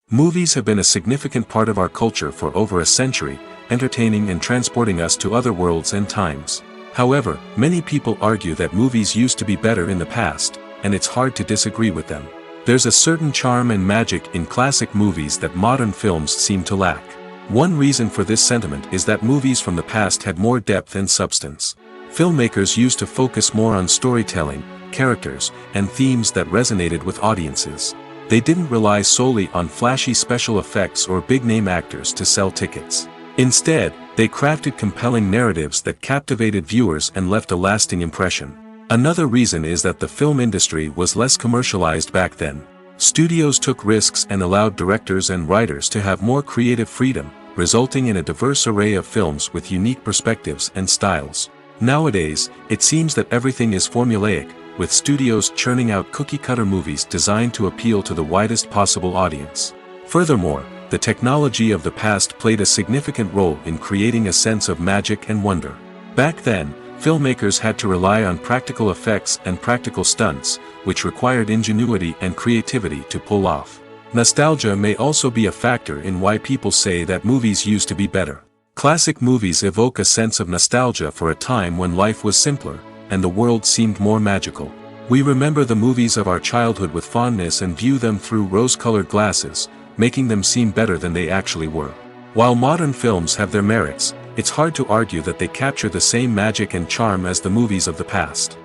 Movies have been a significant part of our culture for over a century, entertaining and transporting us to other worlds and times. However, many people argue that movies used to be better in the past, and it's hard to disagree with them. There's a certain charm and magic in classic movies that modern films seem to lack. One reason for this sentiment is that movies from the past had more depth and substance. Filmmakers used to focus more on storytelling, characters, and themes that resonated with audiences. They didn't rely solely on flashy special effects or big-name actors to sell tickets. Instead, they crafted compelling narratives that captivated viewers and left a lasting impression. Another reason is that the film industry was less commercialized back then. Studios took risks and allowed directors and writers to have more creative freedom, resulting in a diverse array of films with unique perspectives and styles. Nowadays, it seems that everything is formulaic, with studios churning out cookie-cutter movies designed to appeal to the widest possible audience. Furthermore, the technology of the past played a significant role in creating a sense of magic and wonder. Back then, filmmakers had to rely on practical effects and practical stunts, which required ingenuity and creativity to pull off. Nostalgia may also be a factor in why people say that movies used to be better. Classic movies evoke a sense of nostalgia for a time when life was simpler, and the world seemed more magical. We remember the movies of our childhood with fondness and view them through rose-colored glasses, making them seem better than they actually were. While modern films have their merits, it's hard to argue that they capture the same magic and charm as the movies of the past.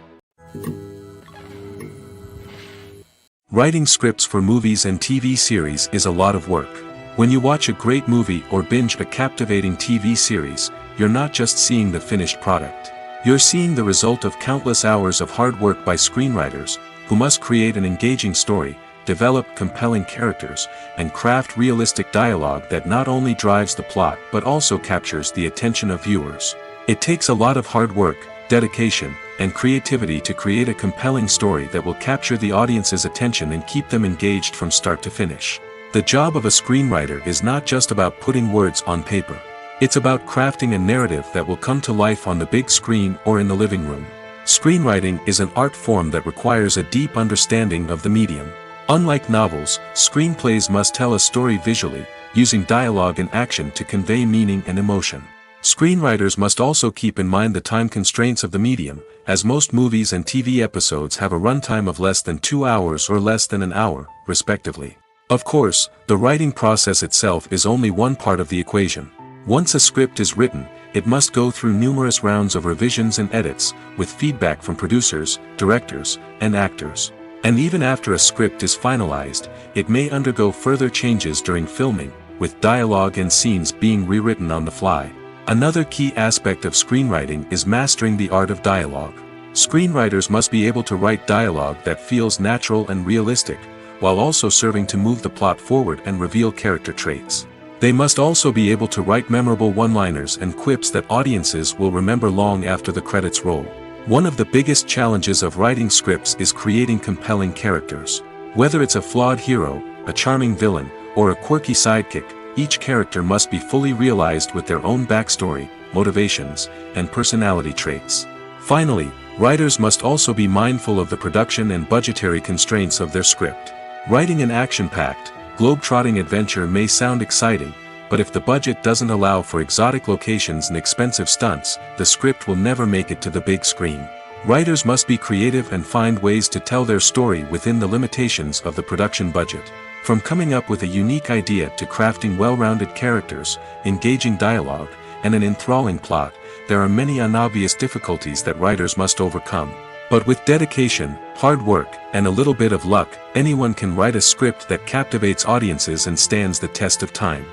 Writing scripts for movies and TV series is a lot of work. When you watch a great movie or binge a captivating TV series, you're not just seeing the finished product. You're seeing the result of countless hours of hard work by screenwriters, who must create an engaging story, develop compelling characters, and craft realistic dialogue that not only drives the plot but also captures the attention of viewers. It takes a lot of hard work, dedication, and creativity to create a compelling story that will capture the audience's attention and keep them engaged from start to finish. The job of a screenwriter is not just about putting words on paper. It's about crafting a narrative that will come to life on the big screen or in the living room. Screenwriting is an art form that requires a deep understanding of the medium. Unlike novels, screenplays must tell a story visually, using dialogue and action to convey meaning and emotion. Screenwriters must also keep in mind the time constraints of the medium, as most movies and TV episodes have a runtime of less than 2 hours or less than an hour, respectively. Of course, the writing process itself is only one part of the equation. Once a script is written, it must go through numerous rounds of revisions and edits, with feedback from producers, directors, and actors. And even after a script is finalized, it may undergo further changes during filming, with dialogue and scenes being rewritten on the fly. Another key aspect of screenwriting is mastering the art of dialogue. Screenwriters must be able to write dialogue that feels natural and realistic, while also serving to move the plot forward and reveal character traits. They must also be able to write memorable one-liners and quips that audiences will remember long after the credits roll. One of the biggest challenges of writing scripts is creating compelling characters. Whether it's a flawed hero, a charming villain, or a quirky sidekick, each character must be fully realized with their own backstory, motivations, and personality traits. Finally, writers must also be mindful of the production and budgetary constraints of their script. Writing an action-packed, globe-trotting adventure may sound exciting, but if the budget doesn't allow for exotic locations and expensive stunts, the script will never make it to the big screen. Writers must be creative and find ways to tell their story within the limitations of the production budget. From coming up with a unique idea to crafting well-rounded characters, engaging dialogue, and an enthralling plot, there are many unobvious difficulties that writers must overcome. But with dedication, hard work, and a little bit of luck, anyone can write a script that captivates audiences and stands the test of time.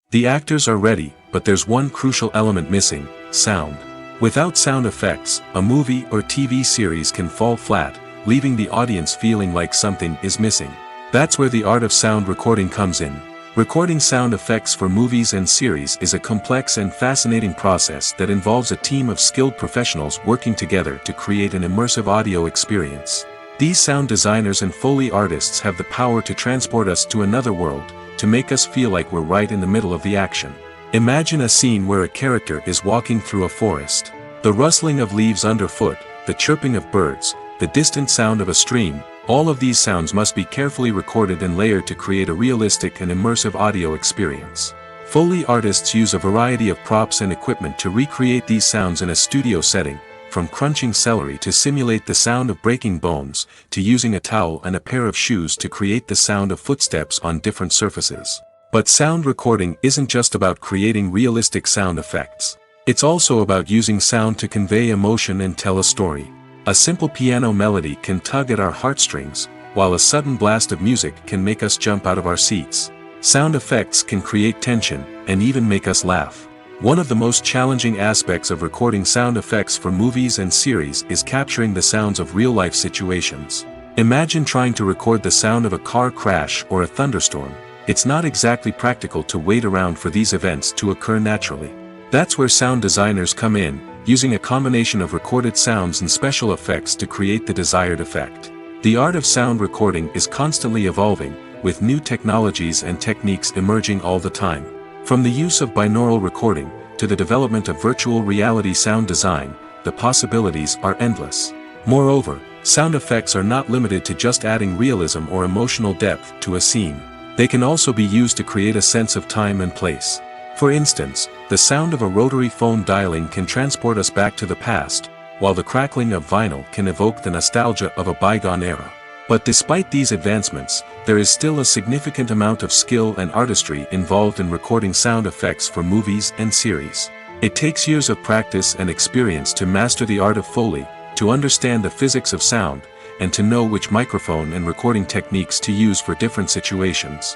The actors are ready, but there's one crucial element missing: sound. Without sound effects, a movie or TV series can fall flat, leaving the audience feeling like something is missing. That's where the art of sound recording comes in. Recording sound effects for movies and series is a complex and fascinating process that involves a team of skilled professionals working together to create an immersive audio experience. These sound designers and Foley artists have the power to transport us to another world, to make us feel like we're right in the middle of the action. Imagine a scene where a character is walking through a forest. The rustling of leaves underfoot, the chirping of birds, the distant sound of a stream, all of these sounds must be carefully recorded and layered to create a realistic and immersive audio experience. Foley artists use a variety of props and equipment to recreate these sounds in a studio setting, from crunching celery to simulate the sound of breaking bones, to using a towel and a pair of shoes to create the sound of footsteps on different surfaces. But sound recording isn't just about creating realistic sound effects. It's also about using sound to convey emotion and tell a story. A simple piano melody can tug at our heartstrings, while a sudden blast of music can make us jump out of our seats. Sound effects can create tension, and even make us laugh. One of the most challenging aspects of recording sound effects for movies and series is capturing the sounds of real-life situations. Imagine trying to record the sound of a car crash or a thunderstorm. It's not exactly practical to wait around for these events to occur naturally. That's where sound designers come in, using a combination of recorded sounds and special effects to create the desired effect. The art of sound recording is constantly evolving, with new technologies and techniques emerging all the time. From the use of binaural recording, to the development of virtual reality sound design, the possibilities are endless. Moreover, sound effects are not limited to just adding realism or emotional depth to a scene. They can also be used to create a sense of time and place. For instance, the sound of a rotary phone dialing can transport us back to the past, while the crackling of vinyl can evoke the nostalgia of a bygone era. But despite these advancements, there is still a significant amount of skill and artistry involved in recording sound effects for movies and series. It takes years of practice and experience to master the art of Foley, to understand the physics of sound, and to know which microphone and recording techniques to use for different situations.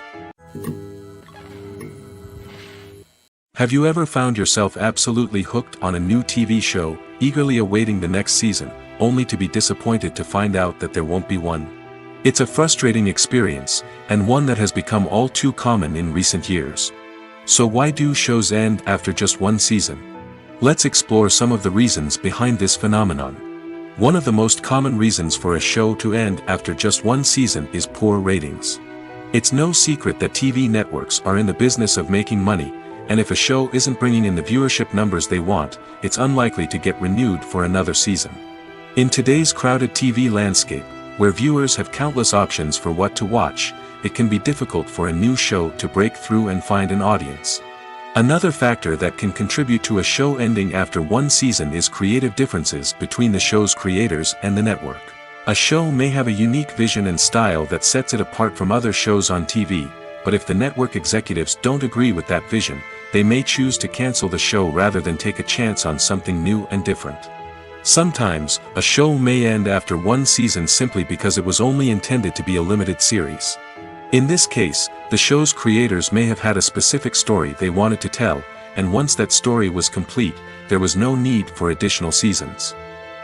Have you ever found yourself absolutely hooked on a new TV show, eagerly awaiting the next season, only to be disappointed to find out that there won't be one? It's a frustrating experience, and one that has become all too common in recent years. So why do shows end after just one season? Let's explore some of the reasons behind this phenomenon. One of the most common reasons for a show to end after just one season is poor ratings. It's no secret that TV networks are in the business of making money, and if a show isn't bringing in the viewership numbers they want, it's unlikely to get renewed for another season. In today's crowded TV landscape, where viewers have countless options for what to watch, it can be difficult for a new show to break through and find an audience. Another factor that can contribute to a show ending after one season is creative differences between the show's creators and the network. A show may have a unique vision and style that sets it apart from other shows on TV, but if the network executives don't agree with that vision, they may choose to cancel the show rather than take a chance on something new and different. Sometimes, a show may end after one season simply because it was only intended to be a limited series. In this case, the show's creators may have had a specific story they wanted to tell, and once that story was complete, there was no need for additional seasons.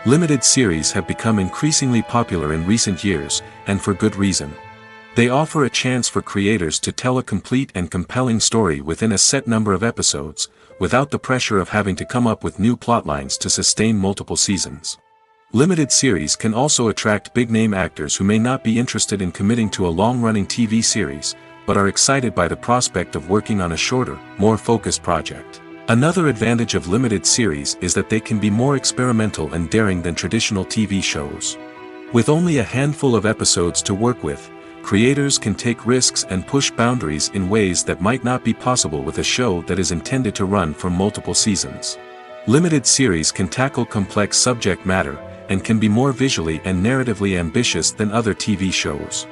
Limited series have become increasingly popular in recent years, and for good reason. They offer a chance for creators to tell a complete and compelling story within a set number of episodes, without the pressure of having to come up with new plotlines to sustain multiple seasons. Limited series can also attract big-name actors who may not be interested in committing to a long-running TV series, but are excited by the prospect of working on a shorter, more focused project. Another advantage of limited series is that they can be more experimental and daring than traditional TV shows. With only a handful of episodes to work with, creators can take risks and push boundaries in ways that might not be possible with a show that is intended to run for multiple seasons. Limited series can tackle complex subject matter, and can be more visually and narratively ambitious than other TV shows.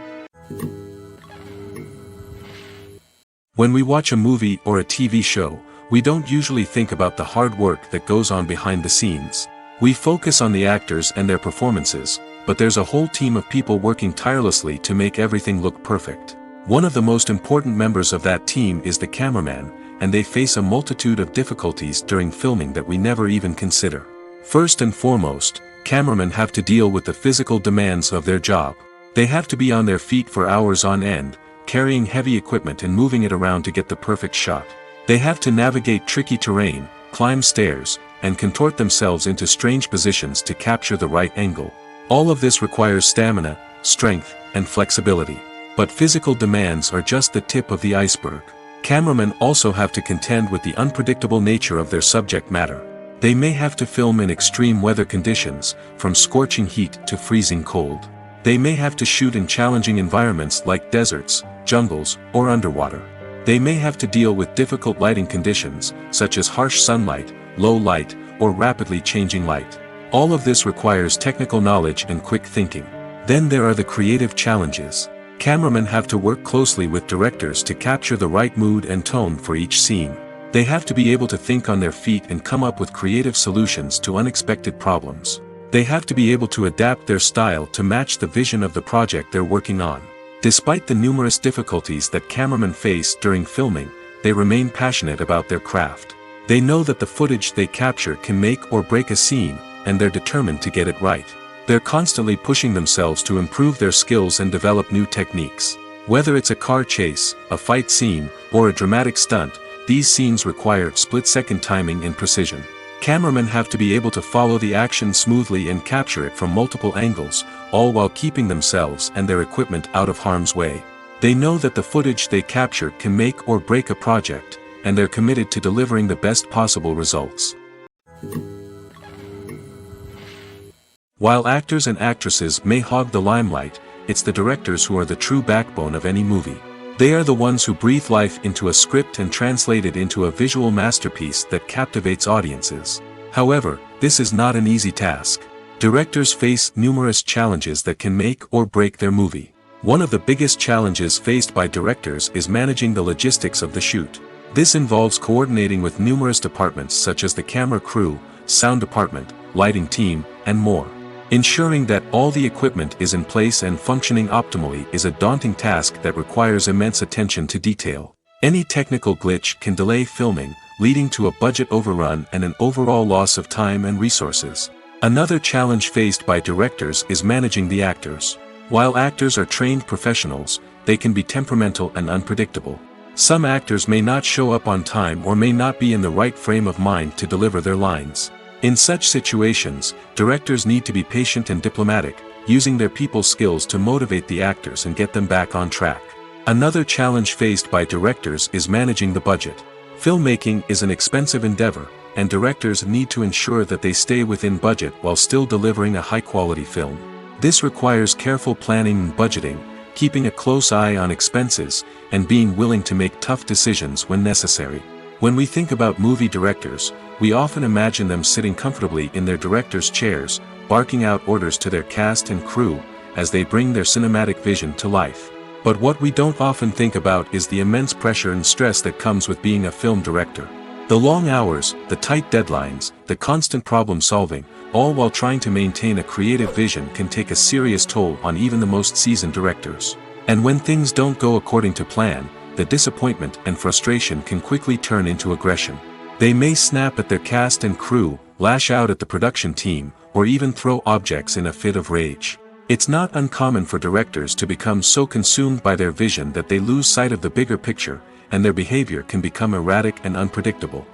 When we watch a movie or a TV show, we don't usually think about the hard work that goes on behind the scenes. We focus on the actors and their performances, but there's a whole team of people working tirelessly to make everything look perfect. One of the most important members of that team is the cameraman, and they face a multitude of difficulties during filming that we never even consider. First and foremost, cameramen have to deal with the physical demands of their job. They have to be on their feet for hours on end, carrying heavy equipment and moving it around to get the perfect shot. They have to navigate tricky terrain, climb stairs, and contort themselves into strange positions to capture the right angle. All of this requires stamina, strength, and flexibility. But physical demands are just the tip of the iceberg. Cameramen also have to contend with the unpredictable nature of their subject matter. They may have to film in extreme weather conditions, from scorching heat to freezing cold. They may have to shoot in challenging environments like deserts, jungles, or underwater. They may have to deal with difficult lighting conditions, such as harsh sunlight, low light, or rapidly changing light. All of this requires technical knowledge and quick thinking. Then there are the creative challenges. Cameramen have to work closely with directors to capture the right mood and tone for each scene. They have to be able to think on their feet and come up with creative solutions to unexpected problems. They have to be able to adapt their style to match the vision of the project they're working on. Despite the numerous difficulties that cameramen face during filming, they remain passionate about their craft. They know that the footage they capture can make or break a scene, and they're determined to get it right. They're constantly pushing themselves to improve their skills and develop new techniques. Whether it's a car chase, a fight scene, or a dramatic stunt, these scenes require split-second timing and precision. Cameramen have to be able to follow the action smoothly and capture it from multiple angles, all while keeping themselves and their equipment out of harm's way. They know that the footage they capture can make or break a project, and they're committed to delivering the best possible results. While actors and actresses may hog the limelight, it's the directors who are the true backbone of any movie. They are the ones who breathe life into a script and translate it into a visual masterpiece that captivates audiences. However, this is not an easy task. Directors face numerous challenges that can make or break their movie. One of the biggest challenges faced by directors is managing the logistics of the shoot. This involves coordinating with numerous departments such as the camera crew, sound department, lighting team, and more. Ensuring that all the equipment is in place and functioning optimally is a daunting task that requires immense attention to detail. Any technical glitch can delay filming, leading to a budget overrun and an overall loss of time and resources. Another challenge faced by directors is managing the actors. While actors are trained professionals, they can be temperamental and unpredictable. Some actors may not show up on time or may not be in the right frame of mind to deliver their lines. In such situations, directors need to be patient and diplomatic, using their people skills to motivate the actors and get them back on track. Another challenge faced by directors is managing the budget. Filmmaking is an expensive endeavor, and directors need to ensure that they stay within budget while still delivering a high-quality film. This requires careful planning and budgeting, keeping a close eye on expenses, and being willing to make tough decisions when necessary. When we think about movie directors, we often imagine them sitting comfortably in their director's chairs, barking out orders to their cast and crew, as they bring their cinematic vision to life. But what we don't often think about is the immense pressure and stress that comes with being a film director. The long hours, the tight deadlines, the constant problem solving, all while trying to maintain a creative vision can take a serious toll on even the most seasoned directors. And when things don't go according to plan, the disappointment and frustration can quickly turn into aggression. They may snap at their cast and crew, lash out at the production team, or even throw objects in a fit of rage. It's not uncommon for directors to become so consumed by their vision that they lose sight of the bigger picture, and their behavior can become erratic and unpredictable.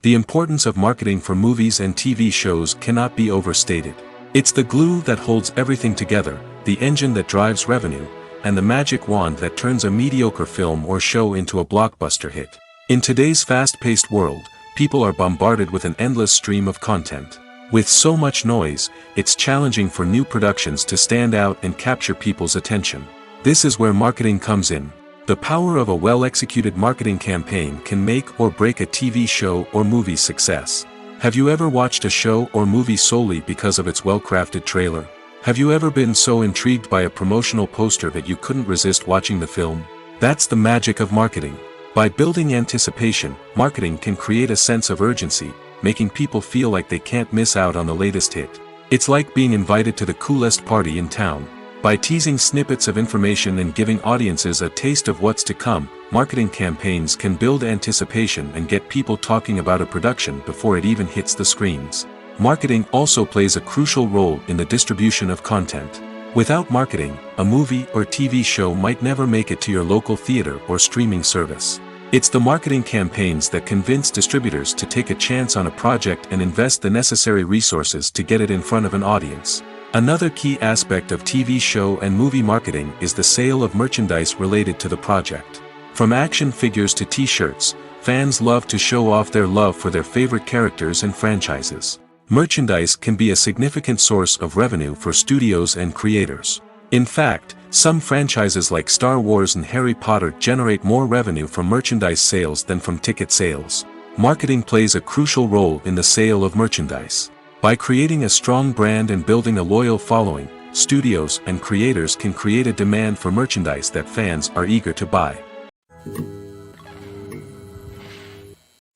The importance of marketing for movies and TV shows cannot be overstated. It's the glue that holds everything together, the engine that drives revenue, and the magic wand that turns a mediocre film or show into a blockbuster hit. In today's fast-paced world, people are bombarded with an endless stream of content. With so much noise, it's challenging for new productions to stand out and capture people's attention. This is where marketing comes in. The power of a well-executed marketing campaign can make or break a TV show or movie's success. Have you ever watched a show or movie solely because of its well-crafted trailer? Have you ever been so intrigued by a promotional poster that you couldn't resist watching the film? That's the magic of marketing. By building anticipation, marketing can create a sense of urgency, making people feel like they can't miss out on the latest hit. It's like being invited to the coolest party in town. By teasing snippets of information and giving audiences a taste of what's to come, marketing campaigns can build anticipation and get people talking about a production before it even hits the screens. Marketing also plays a crucial role in the distribution of content. Without marketing, a movie or TV show might never make it to your local theater or streaming service. It's the marketing campaigns that convince distributors to take a chance on a project and invest the necessary resources to get it in front of an audience. Another key aspect of TV show and movie marketing is the sale of merchandise related to the project. From action figures to t-shirts, fans love to show off their love for their favorite characters and franchises. Merchandise can be a significant source of revenue for studios and creators. In fact, some franchises like Star Wars and Harry Potter generate more revenue from merchandise sales than from ticket sales. Marketing plays a crucial role in the sale of merchandise. By creating a strong brand and building a loyal following, studios and creators can create a demand for merchandise that fans are eager to buy.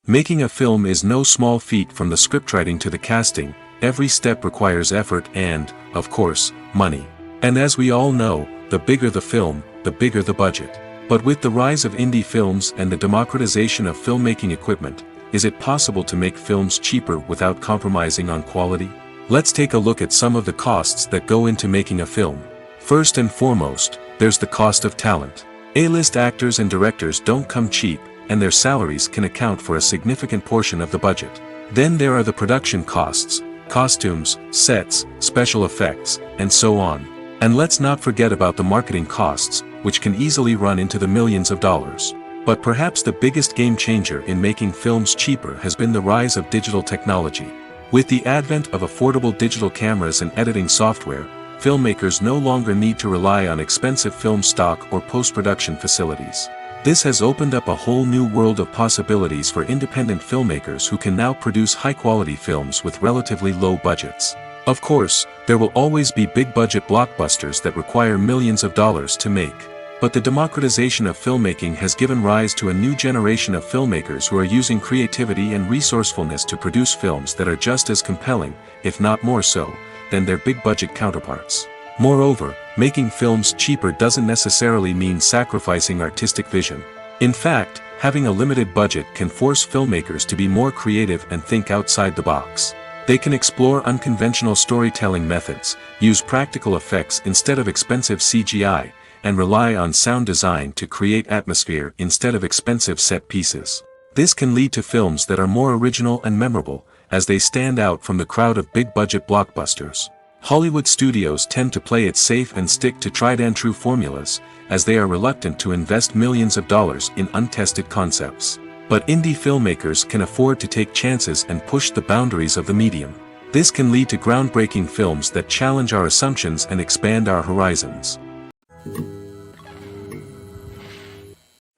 Making a film is no small feat. From the scriptwriting to the casting, every step requires effort and, of course, money. And as we all know, the bigger the film, the bigger the budget. But with the rise of indie films and the democratization of filmmaking equipment, is it possible to make films cheaper without compromising on quality? Let's take a look at some of the costs that go into making a film. First and foremost, there's the cost of talent. A-list actors and directors don't come cheap, and their salaries can account for a significant portion of the budget. Then there are the production costs, costumes, sets, special effects, and so on. And let's not forget about the marketing costs, which can easily run into the millions of dollars. But perhaps the biggest game changer in making films cheaper has been the rise of digital technology. With the advent of affordable digital cameras and editing software, filmmakers no longer need to rely on expensive film stock or post-production facilities. This has opened up a whole new world of possibilities for independent filmmakers who can now produce high-quality films with relatively low budgets. Of course, there will always be big-budget blockbusters that require millions of dollars to make. But the democratization of filmmaking has given rise to a new generation of filmmakers who are using creativity and resourcefulness to produce films that are just as compelling, if not more so, than their big-budget counterparts. Moreover, making films cheaper doesn't necessarily mean sacrificing artistic vision. In fact, having a limited budget can force filmmakers to be more creative and think outside the box. They can explore unconventional storytelling methods, use practical effects instead of expensive CGI, and rely on sound design to create atmosphere instead of expensive set pieces. This can lead to films that are more original and memorable, as they stand out from the crowd of big-budget blockbusters. Hollywood studios tend to play it safe and stick to tried-and-true formulas, as they are reluctant to invest millions of dollars in untested concepts. But indie filmmakers can afford to take chances and push the boundaries of the medium. This can lead to groundbreaking films that challenge our assumptions and expand our horizons.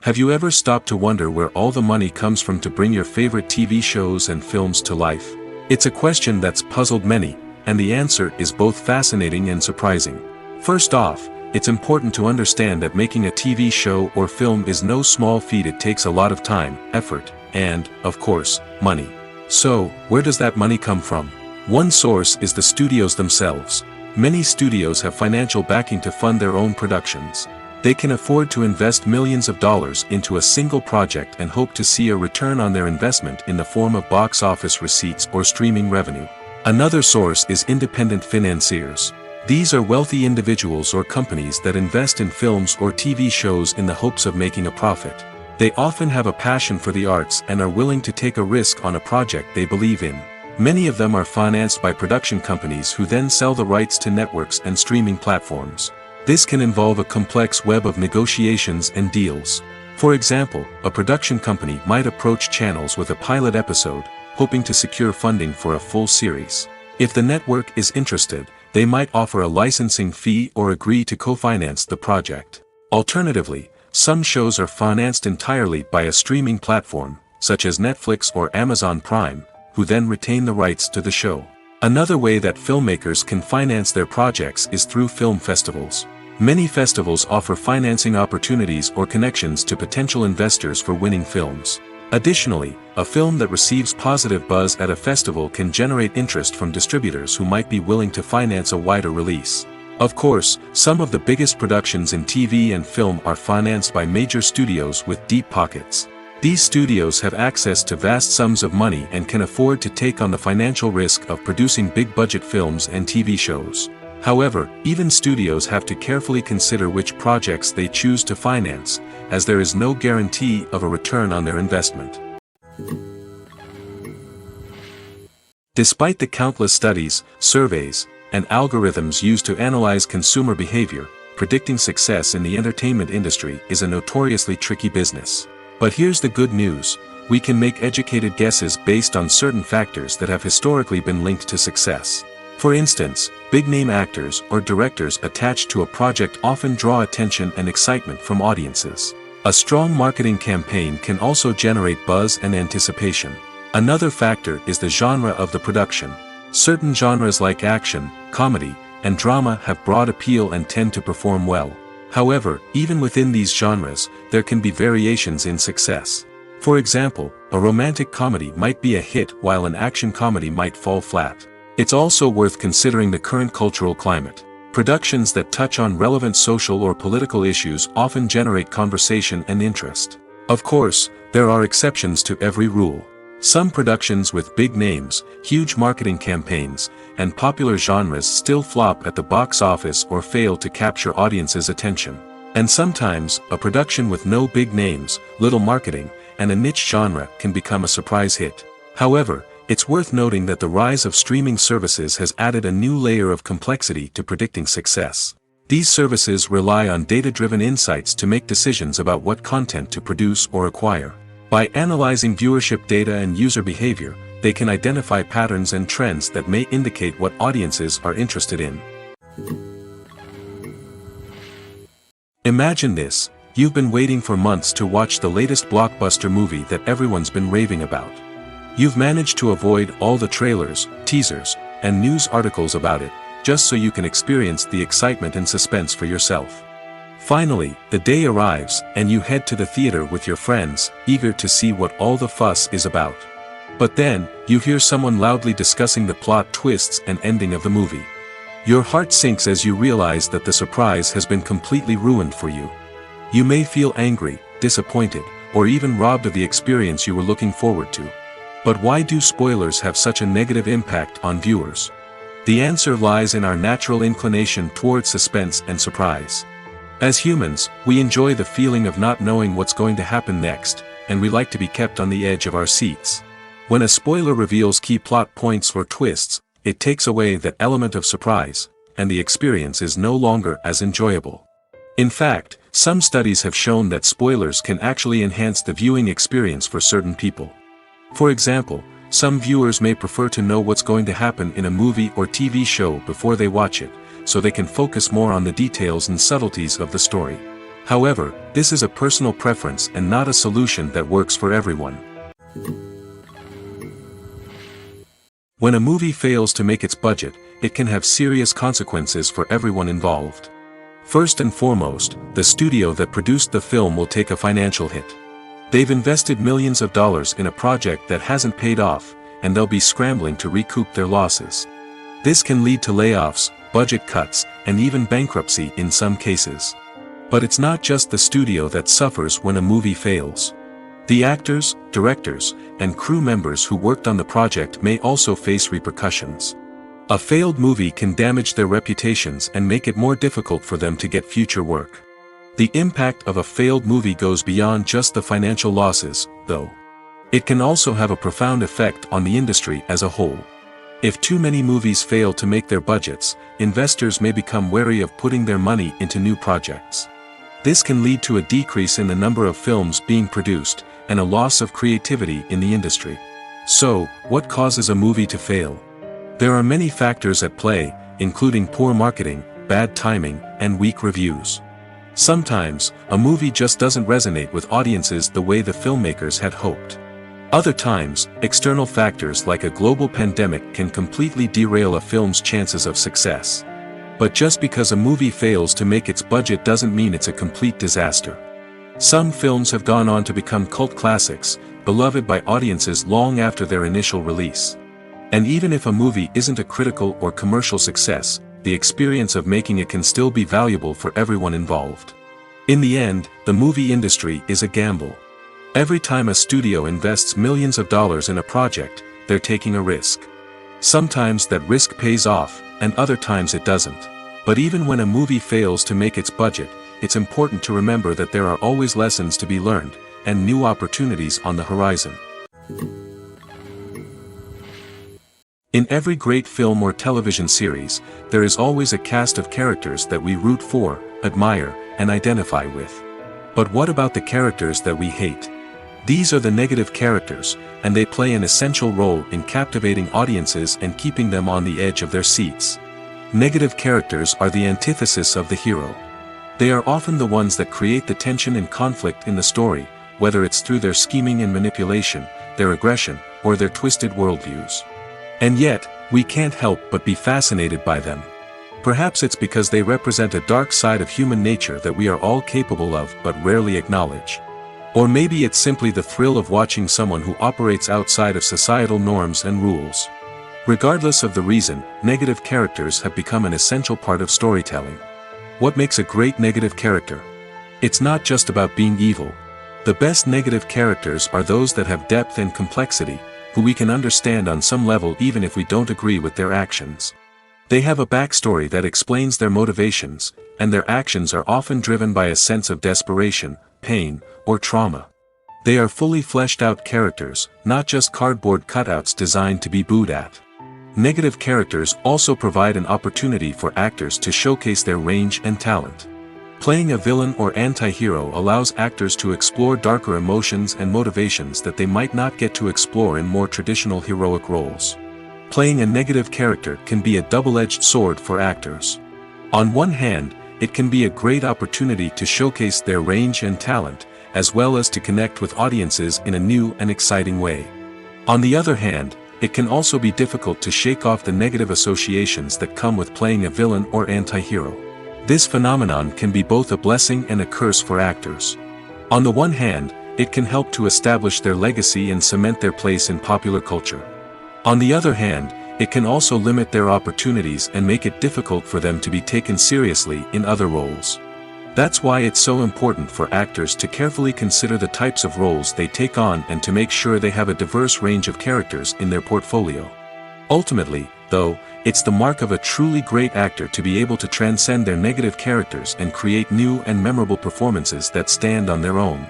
Have you ever stopped to wonder where all the money comes from to bring your favorite TV shows and films to life? It's a question that's puzzled many, and the answer is both fascinating and surprising. First off, it's important to understand that making a TV show or film is no small feat. It takes a lot of time, effort, and, of course, money. So, where does that money come from? One source is the studios themselves. Many studios have financial backing to fund their own productions. They can afford to invest millions of dollars into a single project and hope to see a return on their investment in the form of box office receipts or streaming revenue. Another source is independent financiers. These are wealthy individuals or companies that invest in films or TV shows in the hopes of making a profit. They often have a passion for the arts and are willing to take a risk on a project they believe in. Many of them are financed by production companies who then sell the rights to networks and streaming platforms. This can involve a complex web of negotiations and deals. For example, a production company might approach channels with a pilot episode, hoping to secure funding for a full series. If the network is interested, they might offer a licensing fee or agree to co-finance the project. Alternatively, some shows are financed entirely by a streaming platform, such as Netflix or Amazon Prime, who then retain the rights to the show. Another way that filmmakers can finance their projects is through film festivals. Many festivals offer financing opportunities or connections to potential investors for winning films. Additionally, a film that receives positive buzz at a festival can generate interest from distributors who might be willing to finance a wider release. Of course, some of the biggest productions in TV and film are financed by major studios with deep pockets. These studios have access to vast sums of money and can afford to take on the financial risk of producing big-budget films and TV shows. However, even studios have to carefully consider which projects they choose to finance, as there is no guarantee of a return on their investment. Despite the countless studies, surveys, and algorithms used to analyze consumer behavior, predicting success in the entertainment industry is a notoriously tricky business. But here's the good news: we can make educated guesses based on certain factors that have historically been linked to success. For instance, big-name actors or directors attached to a project often draw attention and excitement from audiences. A strong marketing campaign can also generate buzz and anticipation. Another factor is the genre of the production. Certain genres like action, comedy, and drama have broad appeal and tend to perform well. However, even within these genres, there can be variations in success. For example, a romantic comedy might be a hit while an action comedy might fall flat. It's also worth considering the current cultural climate. Productions that touch on relevant social or political issues often generate conversation and interest. Of course, there are exceptions to every rule. Some productions with big names, huge marketing campaigns, and popular genres still flop at the box office or fail to capture audiences' attention. And sometimes, a production with no big names, little marketing, and a niche genre can become a surprise hit. However, it's worth noting that the rise of streaming services has added a new layer of complexity to predicting success. These services rely on data-driven insights to make decisions about what content to produce or acquire. By analyzing viewership data and user behavior, they can identify patterns and trends that may indicate what audiences are interested in. Imagine this: you've been waiting for months to watch the latest blockbuster movie that everyone's been raving about. You've managed to avoid all the trailers, teasers, and news articles about it, just so you can experience the excitement and suspense for yourself. Finally, the day arrives, and you head to the theater with your friends, eager to see what all the fuss is about. But then, you hear someone loudly discussing the plot twists and ending of the movie. Your heart sinks as you realize that the surprise has been completely ruined for you. You may feel angry, disappointed, or even robbed of the experience you were looking forward to. But why do spoilers have such a negative impact on viewers? The answer lies in our natural inclination toward suspense and surprise. As humans, we enjoy the feeling of not knowing what's going to happen next, and we like to be kept on the edge of our seats. When a spoiler reveals key plot points or twists, it takes away that element of surprise, and the experience is no longer as enjoyable. In fact, some studies have shown that spoilers can actually enhance the viewing experience for certain people. For example, some viewers may prefer to know what's going to happen in a movie or TV show before they watch it, so they can focus more on the details and subtleties of the story. However, this is a personal preference and not a solution that works for everyone. When a movie fails to make its budget, it can have serious consequences for everyone involved. First and foremost, the studio that produced the film will take a financial hit. They've invested millions of dollars in a project that hasn't paid off, and they'll be scrambling to recoup their losses. This can lead to layoffs, budget cuts, and even bankruptcy in some cases. But it's not just the studio that suffers when a movie fails. The actors, directors, and crew members who worked on the project may also face repercussions. A failed movie can damage their reputations and make it more difficult for them to get future work. The impact of a failed movie goes beyond just the financial losses, though. It can also have a profound effect on the industry as a whole. If too many movies fail to make their budgets, investors may become wary of putting their money into new projects. This can lead to a decrease in the number of films being produced, and a loss of creativity in the industry. So, what causes a movie to fail? There are many factors at play, including poor marketing, bad timing, and weak reviews. Sometimes, a movie just doesn't resonate with audiences the way the filmmakers had hoped. Other times, external factors like a global pandemic can completely derail a film's chances of success. But just because a movie fails to make its budget doesn't mean it's a complete disaster. Some films have gone on to become cult classics, beloved by audiences long after their initial release. And even if a movie isn't a critical or commercial success, the experience of making it can still be valuable for everyone involved. In the end, the movie industry is a gamble. Every time a studio invests millions of dollars in a project, they're taking a risk. Sometimes that risk pays off, and other times it doesn't. But even when a movie fails to make its budget, it's important to remember that there are always lessons to be learned, and new opportunities on the horizon. In every great film or television series, there is always a cast of characters that we root for, admire, and identify with. But what about the characters that we hate? These are the negative characters, and they play an essential role in captivating audiences and keeping them on the edge of their seats. Negative characters are the antithesis of the hero. They are often the ones that create the tension and conflict in the story, whether it's through their scheming and manipulation, their aggression, or their twisted worldviews. And yet, we can't help but be fascinated by them. Perhaps it's because they represent a dark side of human nature that we are all capable of but rarely acknowledge. Or maybe it's simply the thrill of watching someone who operates outside of societal norms and rules. Regardless of the reason, negative characters have become an essential part of storytelling. What makes a great negative character? It's not just about being evil. The best negative characters are those that have depth and complexity, who we can understand on some level even if we don't agree with their actions. They have a backstory that explains their motivations, and their actions are often driven by a sense of desperation, pain, or trauma. They are fully fleshed out characters, not just cardboard cutouts designed to be booed at. Negative characters also provide an opportunity for actors to showcase their range and talent. Playing a villain or anti-hero allows actors to explore darker emotions and motivations that they might not get to explore in more traditional heroic roles. Playing a negative character can be a double-edged sword for actors. On one hand, it can be a great opportunity to showcase their range and talent, as well as to connect with audiences in a new and exciting way. On the other hand, it can also be difficult to shake off the negative associations that come with playing a villain or anti-hero. This phenomenon can be both a blessing and a curse for actors. On the one hand, it can help to establish their legacy and cement their place in popular culture. On the other hand, it can also limit their opportunities and make it difficult for them to be taken seriously in other roles. That's why it's so important for actors to carefully consider the types of roles they take on and to make sure they have a diverse range of characters in their portfolio. Ultimately, though, it's the mark of a truly great actor to be able to transcend their negative characters and create new and memorable performances that stand on their own.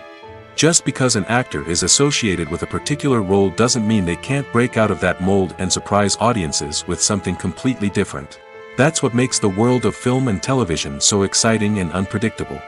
Just because an actor is associated with a particular role doesn't mean they can't break out of that mold and surprise audiences with something completely different. That's what makes the world of film and television so exciting and unpredictable.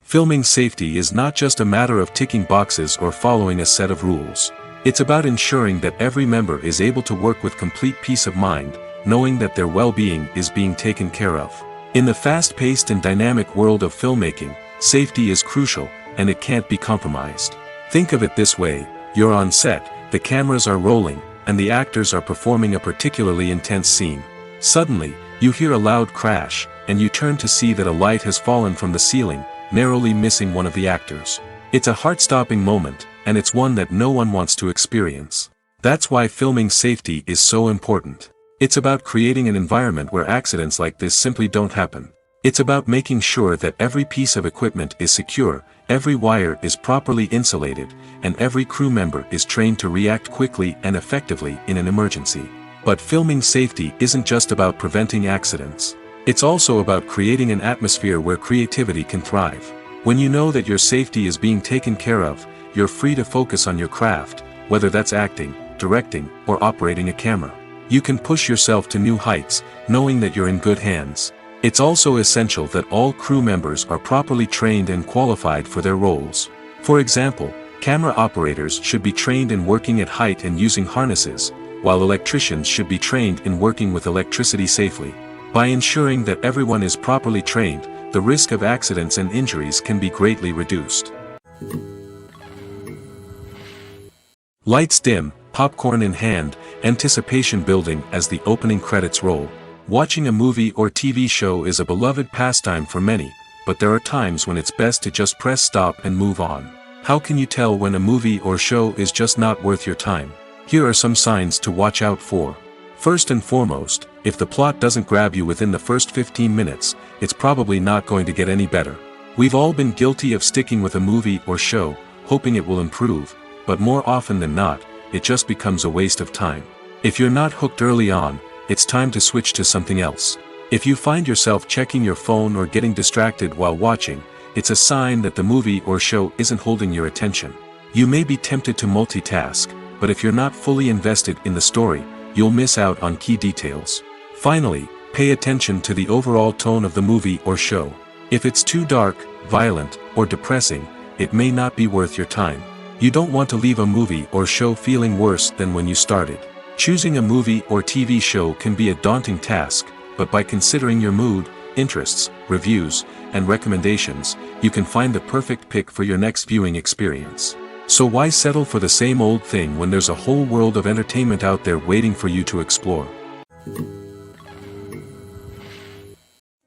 Filming safety is not just a matter of ticking boxes or following a set of rules. It's about ensuring that every member is able to work with complete peace of mind, knowing that their well-being is being taken care of. In the fast-paced and dynamic world of filmmaking, safety is crucial, and it can't be compromised. Think of it this way: you're on set, the cameras are rolling, and the actors are performing a particularly intense scene. Suddenly, you hear a loud crash, and you turn to see that a light has fallen from the ceiling, narrowly missing one of the actors. It's a heart-stopping moment, and it's one that no one wants to experience. That's why filming safety is so important. It's about creating an environment where accidents like this simply don't happen. It's about making sure that every piece of equipment is secure, every wire is properly insulated, and every crew member is trained to react quickly and effectively in an emergency. But filming safety isn't just about preventing accidents. It's also about creating an atmosphere where creativity can thrive. When you know that your safety is being taken care of, you're free to focus on your craft, whether that's acting, directing, or operating a camera. You can push yourself to new heights, knowing that you're in good hands. It's also essential that all crew members are properly trained and qualified for their roles. For example, camera operators should be trained in working at height and using harnesses, while electricians should be trained in working with electricity safely. By ensuring that everyone is properly trained, the risk of accidents and injuries can be greatly reduced. Lights dim, popcorn in hand, anticipation building as the opening credits roll. Watching a movie or TV show is a beloved pastime for many, but there are times when it's best to just press stop and move on. How can you tell when a movie or show is just not worth your time? Here are some signs to watch out for. First and foremost, if the plot doesn't grab you within the first 15 minutes, it's probably not going to get any better. We've all been guilty of sticking with a movie or show, hoping it will improve, but more often than not, it just becomes a waste of time. If you're not hooked early on, it's time to switch to something else. If you find yourself checking your phone or getting distracted while watching, it's a sign that the movie or show isn't holding your attention. You may be tempted to multitask, but if you're not fully invested in the story, you'll miss out on key details. Finally, pay attention to the overall tone of the movie or show. If it's too dark, violent, or depressing, it may not be worth your time. You don't want to leave a movie or show feeling worse than when you started. Choosing a movie or TV show can be a daunting task, but by considering your mood, interests, reviews, and recommendations, you can find the perfect pick for your next viewing experience. So why settle for the same old thing when there's a whole world of entertainment out there waiting for you to explore?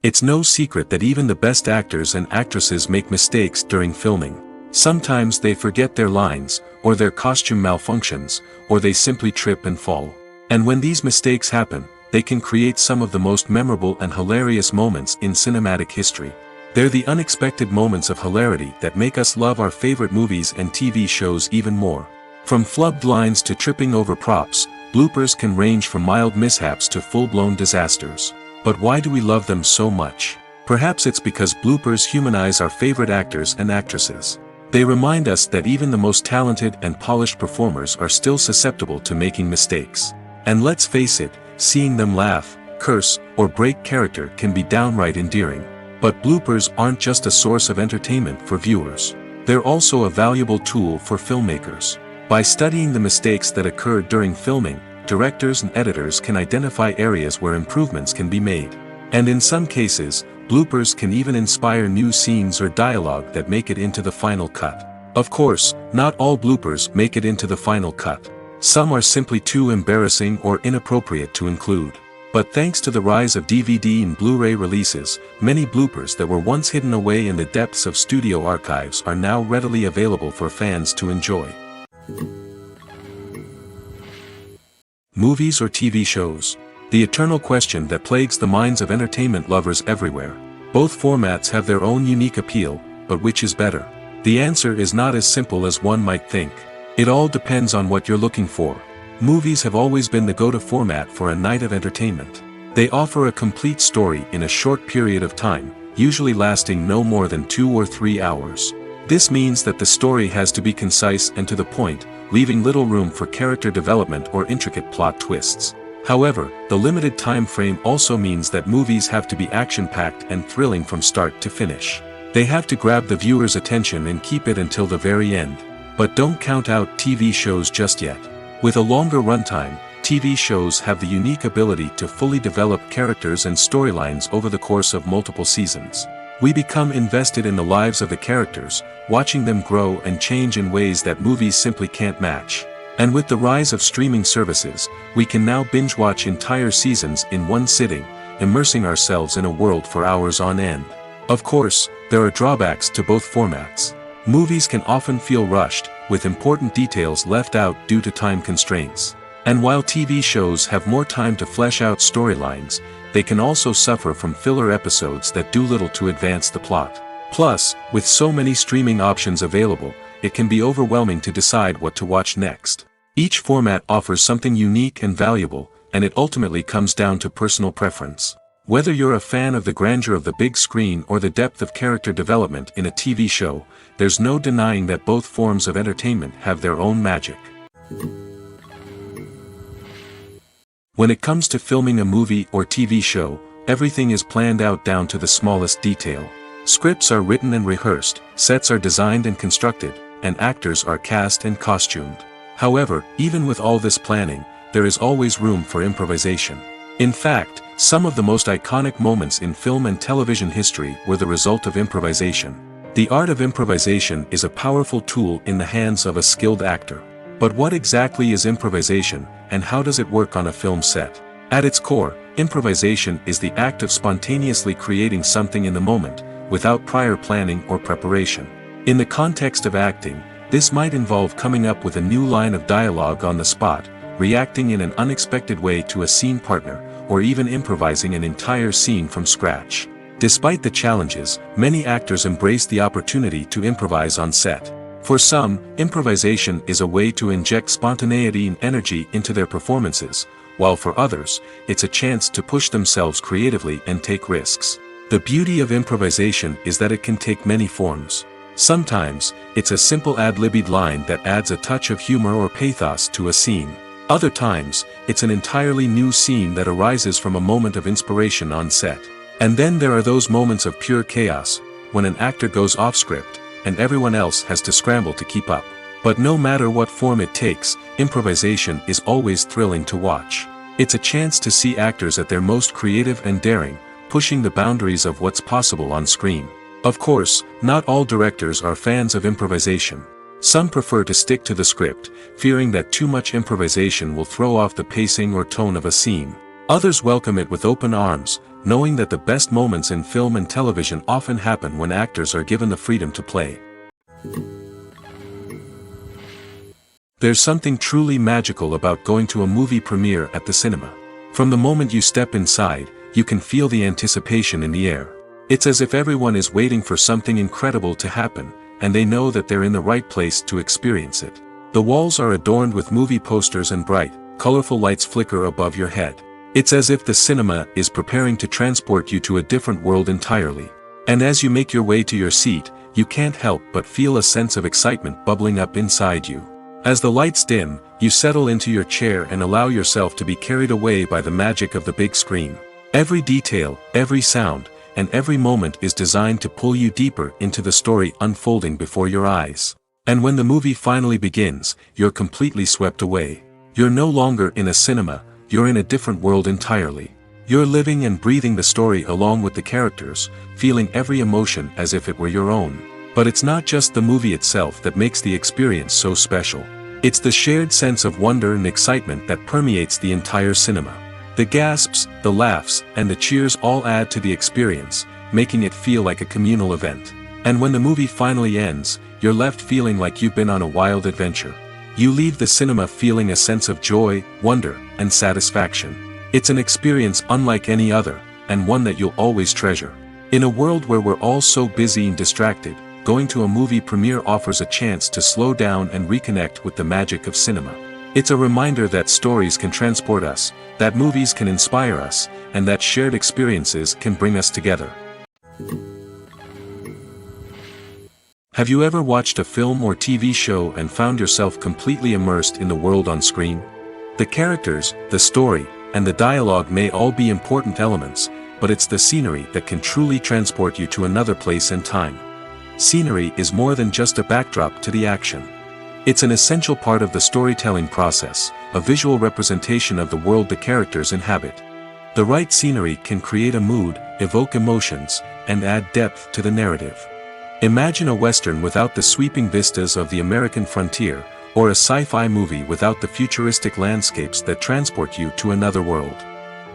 It's no secret that even the best actors and actresses make mistakes during filming. Sometimes they forget their lines, or their costume malfunctions, or they simply trip and fall. And when these mistakes happen, they can create some of the most memorable and hilarious moments in cinematic history. They're the unexpected moments of hilarity that make us love our favorite movies and TV shows even more. From flubbed lines to tripping over props, bloopers can range from mild mishaps to full-blown disasters. But why do we love them so much? Perhaps it's because bloopers humanize our favorite actors and actresses. They remind us that even the most talented and polished performers are still susceptible to making mistakes. And let's face it, seeing them laugh, curse, or break character can be downright endearing. But bloopers aren't just a source of entertainment for viewers. They're also a valuable tool for filmmakers. By studying the mistakes that occurred during filming, directors and editors can identify areas where improvements can be made. And in some cases, bloopers can even inspire new scenes or dialogue that make it into the final cut. Of course, not all bloopers make it into the final cut. Some are simply too embarrassing or inappropriate to include. But thanks to the rise of DVD and Blu-ray releases, many bloopers that were once hidden away in the depths of studio archives are now readily available for fans to enjoy. Movies or TV shows? The eternal question that plagues the minds of entertainment lovers everywhere. Both formats have their own unique appeal, but which is better? The answer is not as simple as one might think. It all depends on what you're looking for. Movies have always been the go-to format for a night of entertainment. They offer a complete story in a short period of time, usually lasting no more than 2 or 3 hours. This means that the story has to be concise and to the point, leaving little room for character development or intricate plot twists. However, the limited time frame also means that movies have to be action-packed and thrilling from start to finish. They have to grab the viewer's attention and keep it until the very end. But don't count out TV shows just yet. With a longer runtime, TV shows have the unique ability to fully develop characters and storylines over the course of multiple seasons. We become invested in the lives of the characters, watching them grow and change in ways that movies simply can't match. And with the rise of streaming services, we can now binge-watch entire seasons in one sitting, immersing ourselves in a world for hours on end. Of course, there are drawbacks to both formats. Movies can often feel rushed, with important details left out due to time constraints. And while TV shows have more time to flesh out storylines, they can also suffer from filler episodes that do little to advance the plot. Plus, with so many streaming options available, it can be overwhelming to decide what to watch next. Each format offers something unique and valuable, and it ultimately comes down to personal preference. Whether you're a fan of the grandeur of the big screen or the depth of character development in a TV show, there's no denying that both forms of entertainment have their own magic. When it comes to filming a movie or TV show, everything is planned out down to the smallest detail. Scripts are written and rehearsed, sets are designed and constructed, and actors are cast and costumed. However, even with all this planning, there is always room for improvisation. In fact, some of the most iconic moments in film and television history were the result of improvisation. The art of improvisation is a powerful tool in the hands of a skilled actor. But what exactly is improvisation, and how does it work on a film set? At its core, improvisation is the act of spontaneously creating something in the moment, without prior planning or preparation. In the context of acting, this might involve coming up with a new line of dialogue on the spot, reacting in an unexpected way to a scene partner, or even improvising an entire scene from scratch. Despite the challenges, many actors embrace the opportunity to improvise on set. For some, improvisation is a way to inject spontaneity and energy into their performances, while for others, it's a chance to push themselves creatively and take risks. The beauty of improvisation is that it can take many forms. Sometimes, it's a simple ad-libbed line that adds a touch of humor or pathos to a scene. Other times, it's an entirely new scene that arises from a moment of inspiration on set. And then there are those moments of pure chaos, when an actor goes off script, and everyone else has to scramble to keep up. But no matter what form it takes, improvisation is always thrilling to watch. It's a chance to see actors at their most creative and daring, pushing the boundaries of what's possible on screen. Of course, not all directors are fans of improvisation. Some prefer to stick to the script, fearing that too much improvisation will throw off the pacing or tone of a scene. Others welcome it with open arms, knowing that the best moments in film and television often happen when actors are given the freedom to play. There's something truly magical about going to a movie premiere at the cinema. From the moment you step inside, you can feel the anticipation in the air. It's as if everyone is waiting for something incredible to happen, and they know that they're in the right place to experience it. The walls are adorned with movie posters and bright, colorful lights flicker above your head. It's as if the cinema is preparing to transport you to a different world entirely. And as you make your way to your seat, you can't help but feel a sense of excitement bubbling up inside you. As the lights dim, you settle into your chair and allow yourself to be carried away by the magic of the big screen. Every detail, every sound, and every moment is designed to pull you deeper into the story unfolding before your eyes. And when the movie finally begins, you're completely swept away. You're no longer in a cinema, you're in a different world entirely. You're living and breathing the story along with the characters, feeling every emotion as if it were your own. But it's not just the movie itself that makes the experience so special. It's the shared sense of wonder and excitement that permeates the entire cinema. The gasps, the laughs, and the cheers all add to the experience, making it feel like a communal event. And when the movie finally ends, you're left feeling like you've been on a wild adventure. You leave the cinema feeling a sense of joy, wonder, and satisfaction. It's an experience unlike any other, and one that you'll always treasure. In a world where we're all so busy and distracted, going to a movie premiere offers a chance to slow down and reconnect with the magic of cinema. It's a reminder that stories can transport us, that movies can inspire us, and that shared experiences can bring us together. Have you ever watched a film or TV show and found yourself completely immersed in the world on screen? The characters, the story, and the dialogue may all be important elements, but it's the scenery that can truly transport you to another place and time. Scenery is more than just a backdrop to the action. It's an essential part of the storytelling process, a visual representation of the world the characters inhabit. The right scenery can create a mood, evoke emotions, and add depth to the narrative. Imagine a Western without the sweeping vistas of the American frontier, or a sci-fi movie without the futuristic landscapes that transport you to another world.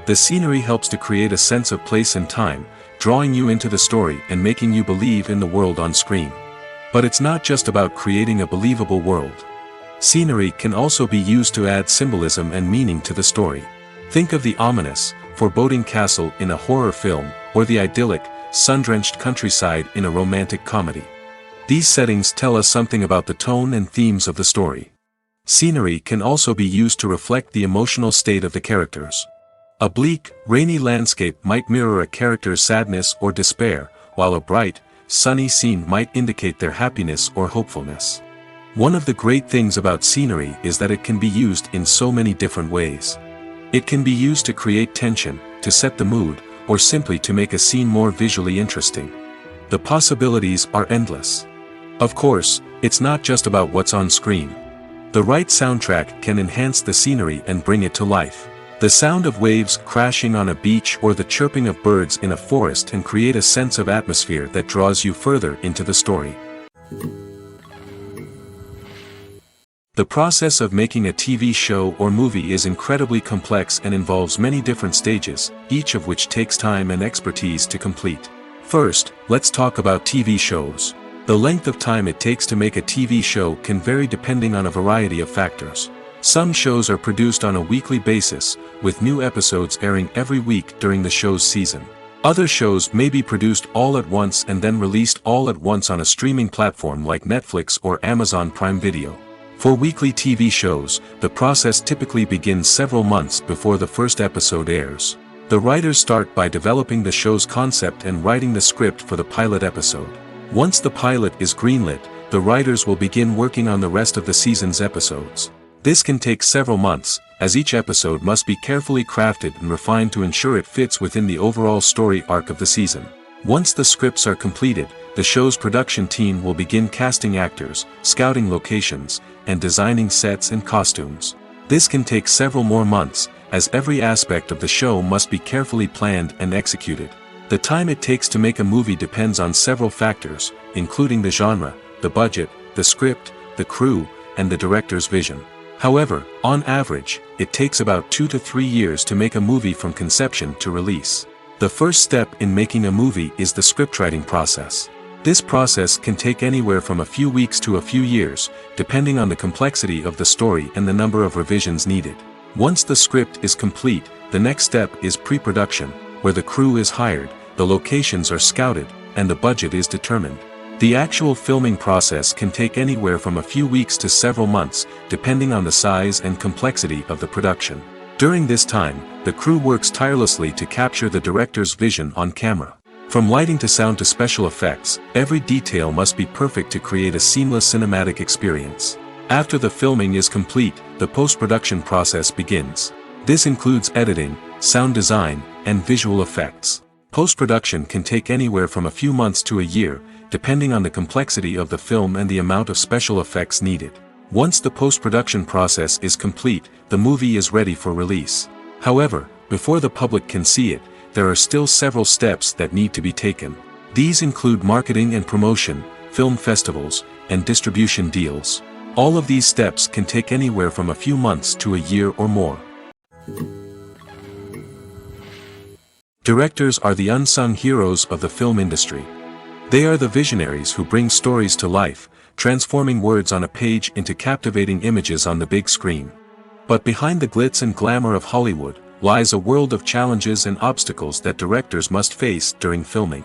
The scenery helps to create a sense of place and time, drawing you into the story and making you believe in the world on screen. But it's not just about creating a believable world. Scenery can also be used to add symbolism and meaning to the story. Think of the ominous, foreboding castle in a horror film, or the idyllic, sun-drenched countryside in a romantic comedy. These settings tell us something about the tone and themes of the story. Scenery can also be used to reflect the emotional state of the characters. A bleak, rainy landscape might mirror a character's sadness or despair, while a bright, sunny scene might indicate their happiness or hopefulness. One of the great things about scenery is that it can be used in so many different ways. It can be used to create tension, to set the mood, or simply to make a scene more visually interesting. The possibilities are endless. Of course, it's not just about what's on screen. The right soundtrack can enhance the scenery and bring it to life. The sound of waves crashing on a beach or the chirping of birds in a forest can create a sense of atmosphere that draws you further into the story. The process of making a TV show or movie is incredibly complex and involves many different stages, each of which takes time and expertise to complete. First, let's talk about TV shows. The length of time it takes to make a TV show can vary depending on a variety of factors. Some shows are produced on a weekly basis, with new episodes airing every week during the show's season. Other shows may be produced all at once and then released all at once on a streaming platform like Netflix or Amazon Prime Video. For weekly TV shows, the process typically begins several months before the first episode airs. The writers start by developing the show's concept and writing the script for the pilot episode. Once the pilot is greenlit, the writers will begin working on the rest of the season's episodes. This can take several months, as each episode must be carefully crafted and refined to ensure it fits within the overall story arc of the season. Once the scripts are completed, the show's production team will begin casting actors, scouting locations, and designing sets and costumes. This can take several more months, as every aspect of the show must be carefully planned and executed. The time it takes to make a movie depends on several factors, including the genre, the budget, the script, the crew, and the director's vision. However, on average, it takes about 2 to 3 years to make a movie from conception to release. The first step in making a movie is the scriptwriting process. This process can take anywhere from a few weeks to a few years, depending on the complexity of the story and the number of revisions needed. Once the script is complete, the next step is pre-production, where the crew is hired, the locations are scouted, and the budget is determined. The actual filming process can take anywhere from a few weeks to several months, depending on the size and complexity of the production. During this time, the crew works tirelessly to capture the director's vision on camera. From lighting to sound to special effects, every detail must be perfect to create a seamless cinematic experience. After the filming is complete, the post-production process begins. This includes editing, sound design, and visual effects. Post-production can take anywhere from a few months to a year, depending on the complexity of the film and the amount of special effects needed. Once the post-production process is complete, the movie is ready for release. However, before the public can see it, there are still several steps that need to be taken. These include marketing and promotion, film festivals, and distribution deals. All of these steps can take anywhere from a few months to a year or more. Directors are the unsung heroes of the film industry. They are the visionaries who bring stories to life, transforming words on a page into captivating images on the big screen. But behind the glitz and glamour of Hollywood, lies a world of challenges and obstacles that directors must face during filming.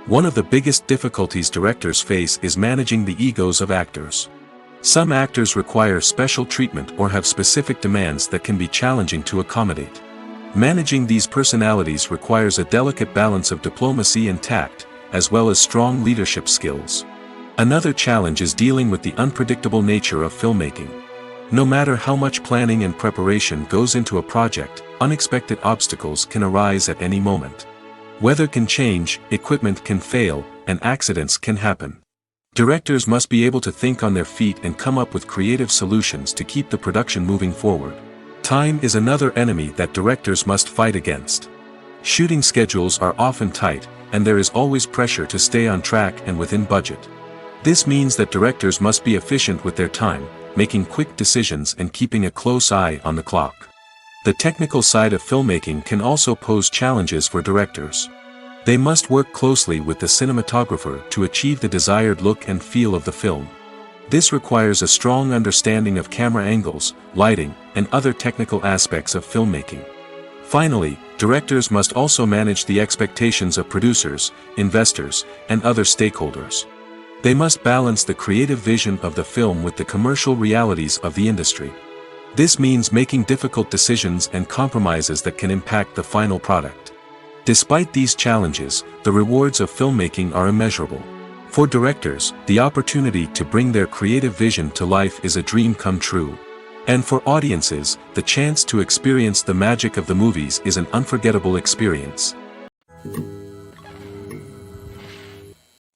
One of the biggest difficulties directors face is managing the egos of actors. Some actors require special treatment or have specific demands that can be challenging to accommodate. Managing these personalities requires a delicate balance of diplomacy and tact, as well as strong leadership skills. Another challenge is dealing with the unpredictable nature of filmmaking. No matter how much planning and preparation goes into a project, unexpected obstacles can arise at any moment. Weather can change, equipment can fail, and accidents can happen. Directors must be able to think on their feet and come up with creative solutions to keep the production moving forward. Time is another enemy that directors must fight against. Shooting schedules are often tight, and there is always pressure to stay on track and within budget. This means that directors must be efficient with their time, making quick decisions and keeping a close eye on the clock. The technical side of filmmaking can also pose challenges for directors. They must work closely with the cinematographer to achieve the desired look and feel of the film. This requires a strong understanding of camera angles, lighting, and other technical aspects of filmmaking. Finally, directors must also manage the expectations of producers, investors, and other stakeholders. They must balance the creative vision of the film with the commercial realities of the industry. This means making difficult decisions and compromises that can impact the final product. Despite these challenges, the rewards of filmmaking are immeasurable. For directors, the opportunity to bring their creative vision to life is a dream come true. And for audiences, the chance to experience the magic of the movies is an unforgettable experience.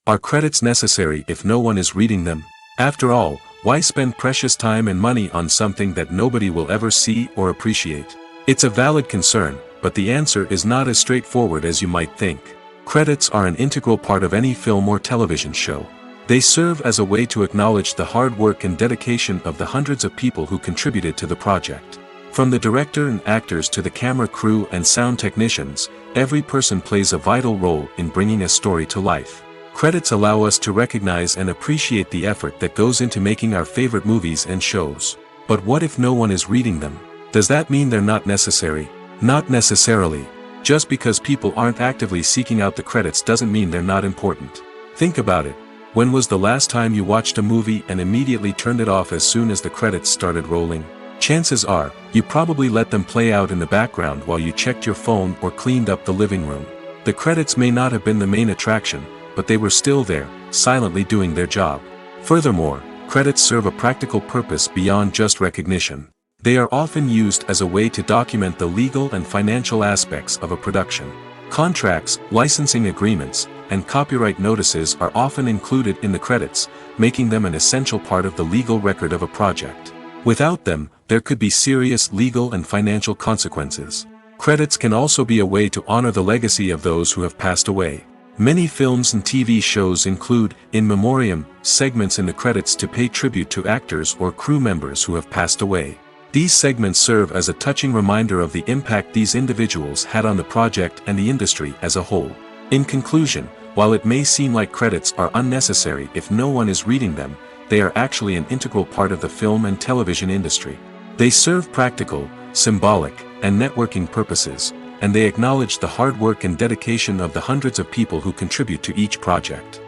Are credits necessary if no one is reading them? After all, why spend precious time and money on something that nobody will ever see or appreciate? It's a valid concern, but the answer is not as straightforward as you might think. Credits are an integral part of any film or television show. They serve as a way to acknowledge the hard work and dedication of the hundreds of people who contributed to the project. From the director and actors to the camera crew and sound technicians, every person plays a vital role in bringing a story to life. Credits allow us to recognize and appreciate the effort that goes into making our favorite movies and shows. But what if no one is reading them? Does that mean they're not necessary? Not necessarily. Just because people aren't actively seeking out the credits doesn't mean they're not important. Think about it. When was the last time you watched a movie and immediately turned it off as soon as the credits started rolling? Chances are, you probably let them play out in the background while you checked your phone or cleaned up the living room. The credits may not have been the main attraction, but they were still there, silently doing their job. Furthermore, credits serve a practical purpose beyond just recognition. They are often used as a way to document the legal and financial aspects of a production. Contracts, licensing agreements, and copyright notices are often included in the credits, making them an essential part of the legal record of a project. Without them, there could be serious legal and financial consequences. Credits can also be a way to honor the legacy of those who have passed away. Many films and TV shows include, in memoriam, segments in the credits to pay tribute to actors or crew members who have passed away. These segments serve as a touching reminder of the impact these individuals had on the project and the industry as a whole. In conclusion, while it may seem like credits are unnecessary if no one is reading them, they are actually an integral part of the film and television industry. They serve practical, symbolic, and networking purposes, and they acknowledge the hard work and dedication of the hundreds of people who contribute to each project.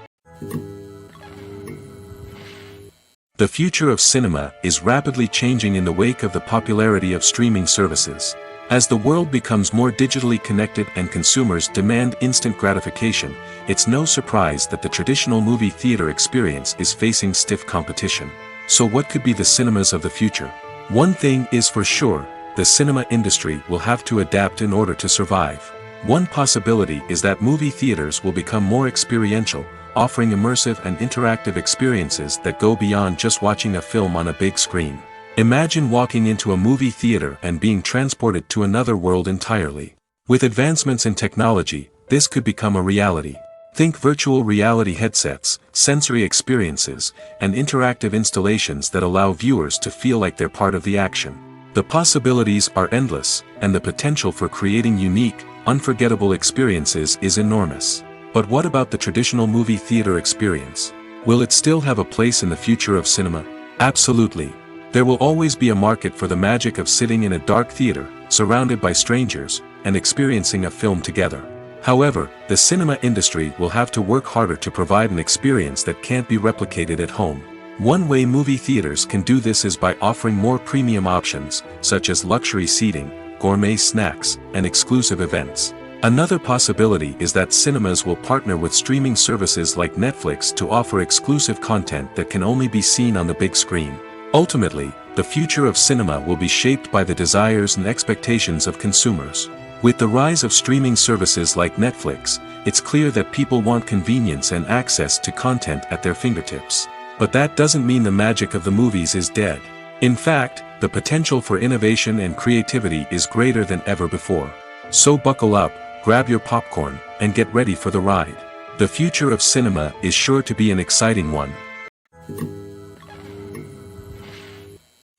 The future of cinema is rapidly changing in the wake of the popularity of streaming services. As the world becomes more digitally connected and consumers demand instant gratification, it's no surprise that the traditional movie theater experience is facing stiff competition. So what could be the cinemas of the future? One thing is for sure, the cinema industry will have to adapt in order to survive. One possibility is that movie theaters will become more experiential, offering immersive and interactive experiences that go beyond just watching a film on a big screen. Imagine walking into a movie theater and being transported to another world entirely. With advancements in technology, this could become a reality. Think virtual reality headsets, sensory experiences, and interactive installations that allow viewers to feel like they're part of the action. The possibilities are endless, and the potential for creating unique, unforgettable experiences is enormous. But what about the traditional movie theater experience? Will it still have a place in the future of cinema? Absolutely. There will always be a market for the magic of sitting in a dark theater, surrounded by strangers, and experiencing a film together. However, the cinema industry will have to work harder to provide an experience that can't be replicated at home. One way movie theaters can do this is by offering more premium options, such as luxury seating, gourmet snacks, and exclusive events. Another possibility is that cinemas will partner with streaming services like Netflix to offer exclusive content that can only be seen on the big screen. Ultimately, the future of cinema will be shaped by the desires and expectations of consumers. With the rise of streaming services like Netflix, it's clear that people want convenience and access to content at their fingertips. But that doesn't mean the magic of the movies is dead. In fact, the potential for innovation and creativity is greater than ever before. So buckle up, grab your popcorn, and get ready for the ride. The future of cinema is sure to be an exciting one.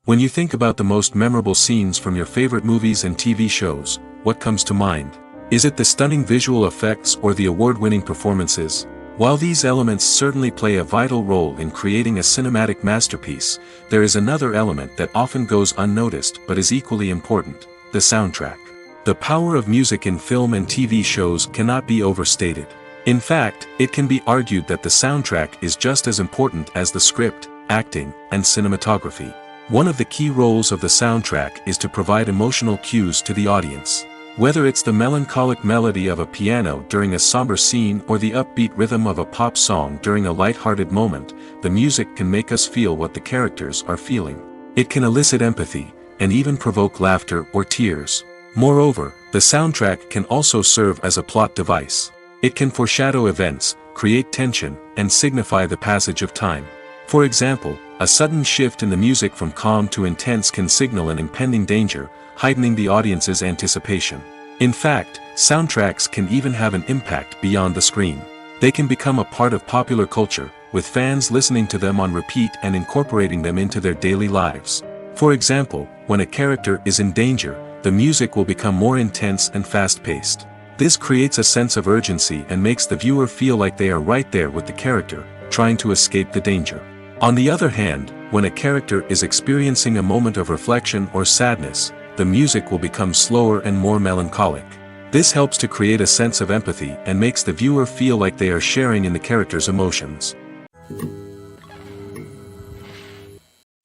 When you think about the most memorable scenes from your favorite movies and TV shows, what comes to mind? Is it the stunning visual effects or the award-winning performances? While these elements certainly play a vital role in creating a cinematic masterpiece, there is another element that often goes unnoticed but is equally important: the soundtrack. The power of music in film and TV shows cannot be overstated. In fact, it can be argued that the soundtrack is just as important as the script, acting, and cinematography. One of the key roles of the soundtrack is to provide emotional cues to the audience. Whether it's the melancholic melody of a piano during a somber scene or the upbeat rhythm of a pop song during a light-hearted moment, the music can make us feel what the characters are feeling. It can elicit empathy, and even provoke laughter or tears. Moreover, the soundtrack can also serve as a plot device. It can foreshadow events, create tension, and signify the passage of time. For example, a sudden shift in the music from calm to intense can signal an impending danger, heightening the audience's anticipation. In fact, soundtracks can even have an impact beyond the screen. They can become a part of popular culture, with fans listening to them on repeat and incorporating them into their daily lives. For example, when a character is in danger, the music will become more intense and fast-paced. This creates a sense of urgency and makes the viewer feel like they are right there with the character, trying to escape the danger. On the other hand, when a character is experiencing a moment of reflection or sadness, the music will become slower and more melancholic. This helps to create a sense of empathy and makes the viewer feel like they are sharing in the character's emotions.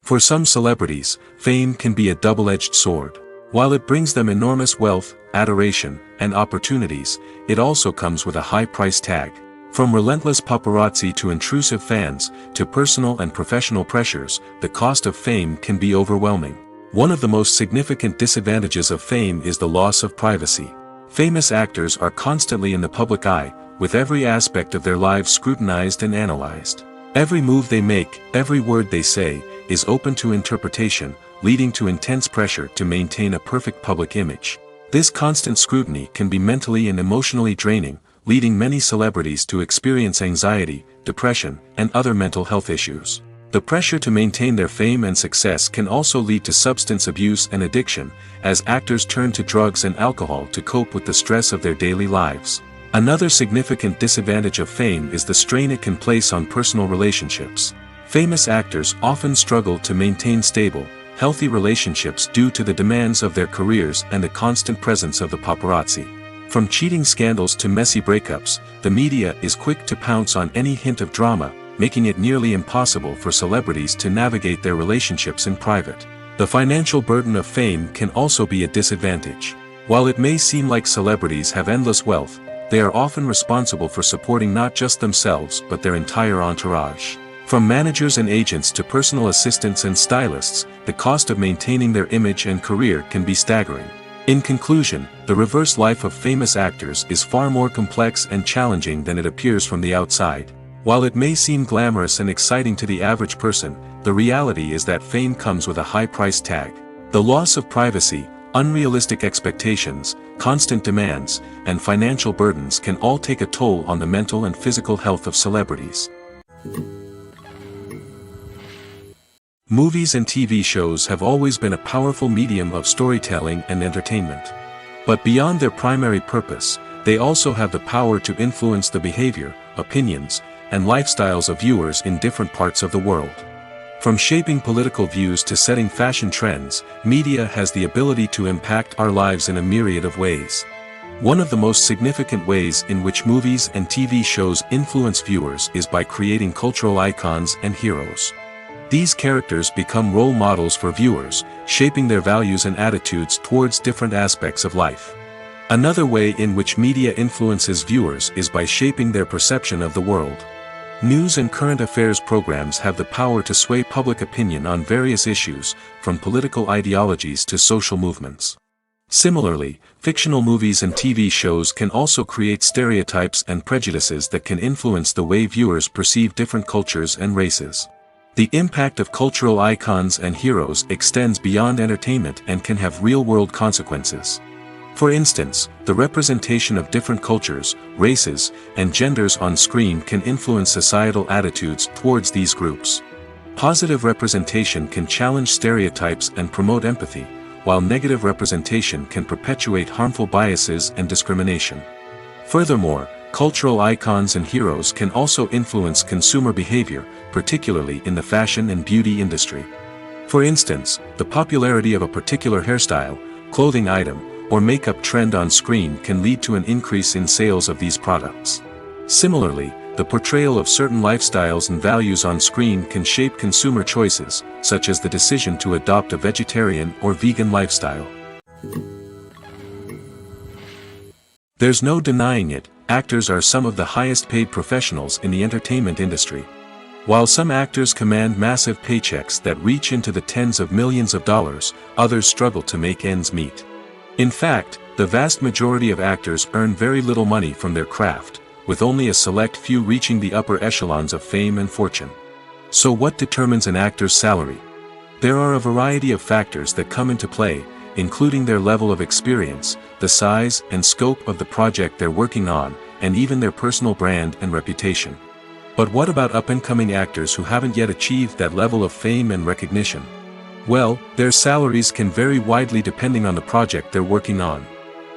For some celebrities, fame can be a double-edged sword. While it brings them enormous wealth, adoration, and opportunities, it also comes with a high price tag. From relentless paparazzi to intrusive fans, to personal and professional pressures, the cost of fame can be overwhelming. One of the most significant disadvantages of fame is the loss of privacy. Famous actors are constantly in the public eye, with every aspect of their lives scrutinized and analyzed. Every move they make, every word they say, is open to interpretation, leading to intense pressure to maintain a perfect public image. This constant scrutiny can be mentally and emotionally draining, leading many celebrities to experience anxiety, depression, and other mental health issues. The pressure to maintain their fame and success can also lead to substance abuse and addiction, as actors turn to drugs and alcohol to cope with the stress of their daily lives. Another significant disadvantage of fame is the strain it can place on personal relationships. Famous actors often struggle to maintain stable, healthy relationships due to the demands of their careers and the constant presence of the paparazzi. From cheating scandals to messy breakups, the media is quick to pounce on any hint of drama, making it nearly impossible for celebrities to navigate their relationships in private. The financial burden of fame can also be a disadvantage. While it may seem like celebrities have endless wealth, they are often responsible for supporting not just themselves but their entire entourage. From managers and agents to personal assistants and stylists, the cost of maintaining their image and career can be staggering. In conclusion, the reverse life of famous actors is far more complex and challenging than it appears from the outside. While it may seem glamorous and exciting to the average person, the reality is that fame comes with a high price tag. The loss of privacy, unrealistic expectations, constant demands, and financial burdens can all take a toll on the mental and physical health of celebrities. Movies and TV shows have always been a powerful medium of storytelling and entertainment. But beyond their primary purpose, they also have the power to influence the behavior, opinions, and lifestyles of viewers in different parts of the world. From shaping political views to setting fashion trends, media has the ability to impact our lives in a myriad of ways. One of the most significant ways in which movies and TV shows influence viewers is by creating cultural icons and heroes. These characters become role models for viewers, shaping their values and attitudes towards different aspects of life. Another way in which media influences viewers is by shaping their perception of the world. News and current affairs programs have the power to sway public opinion on various issues, from political ideologies to social movements. Similarly, fictional movies and TV shows can also create stereotypes and prejudices that can influence the way viewers perceive different cultures and races. The impact of cultural icons and heroes extends beyond entertainment and can have real-world consequences. For instance, the representation of different cultures, races, and genders on screen can influence societal attitudes towards these groups. Positive representation can challenge stereotypes and promote empathy, while negative representation can perpetuate harmful biases and discrimination. Furthermore, cultural icons and heroes can also influence consumer behavior, particularly in the fashion and beauty industry. For instance, the popularity of a particular hairstyle, clothing item, or makeup trend on screen can lead to an increase in sales of these products. Similarly, the portrayal of certain lifestyles and values on screen can shape consumer choices, such as the decision to adopt a vegetarian or vegan lifestyle. There's no denying it, actors are some of the highest paid professionals in the entertainment industry. While some actors command massive paychecks that reach into the tens of millions of dollars, others struggle to make ends meet. In fact, the vast majority of actors earn very little money from their craft, with only a select few reaching the upper echelons of fame and fortune. So what determines an actor's salary? There are a variety of factors that come into play, including their level of experience, the size and scope of the project they're working on, and even their personal brand and reputation. But what about up-and-coming actors who haven't yet achieved that level of fame and recognition? Well, their salaries can vary widely depending on the project they're working on.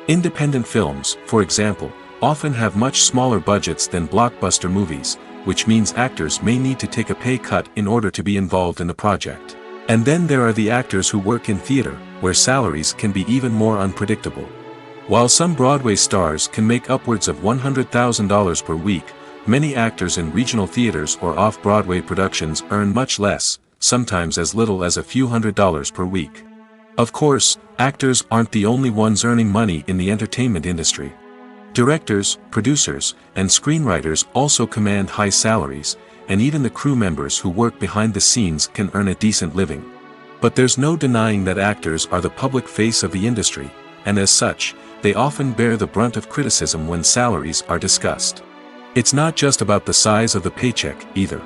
Independent films, for example, often have much smaller budgets than blockbuster movies, which means actors may need to take a pay cut in order to be involved in the project. And then there are the actors who work in theater, where salaries can be even more unpredictable. While some Broadway stars can make upwards of $100,000 per week, many actors in regional theaters or off-Broadway productions earn much less, sometimes as little as a few $100s per week. Of course, actors aren't the only ones earning money in the entertainment industry. Directors, producers, and screenwriters also command high salaries, and even the crew members who work behind the scenes can earn a decent living. But there's no denying that actors are the public face of the industry, and as such, they often bear the brunt of criticism when salaries are discussed. It's not just about the size of the paycheck, either.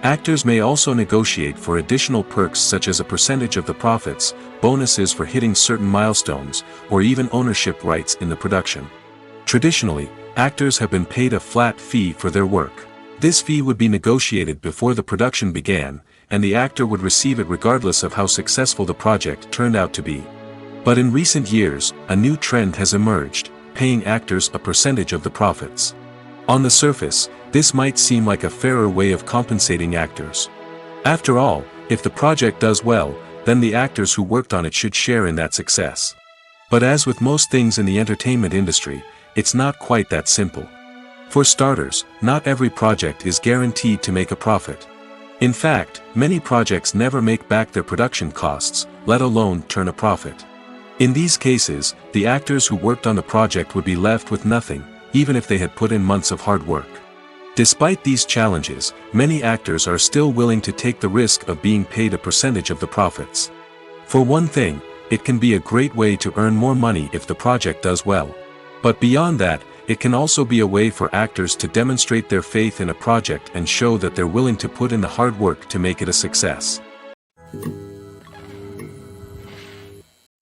Actors may also negotiate for additional perks such as a percentage of the profits, bonuses for hitting certain milestones, or even ownership rights in the production. Traditionally, actors have been paid a flat fee for their work. This fee would be negotiated before the production began, and the actor would receive it regardless of how successful the project turned out to be. But in recent years, a new trend has emerged, paying actors a percentage of the profits. On the surface, this might seem like a fairer way of compensating actors. After all, if the project does well, then the actors who worked on it should share in that success. But as with most things in the entertainment industry, it's not quite that simple. For starters, not every project is guaranteed to make a profit. In fact, many projects never make back their production costs, let alone turn a profit. In these cases, the actors who worked on the project would be left with nothing, even if they had put in months of hard work. Despite these challenges, many actors are still willing to take the risk of being paid a percentage of the profits. For one thing, it can be a great way to earn more money if the project does well. But beyond that, it can also be a way for actors to demonstrate their faith in a project and show that they're willing to put in the hard work to make it a success.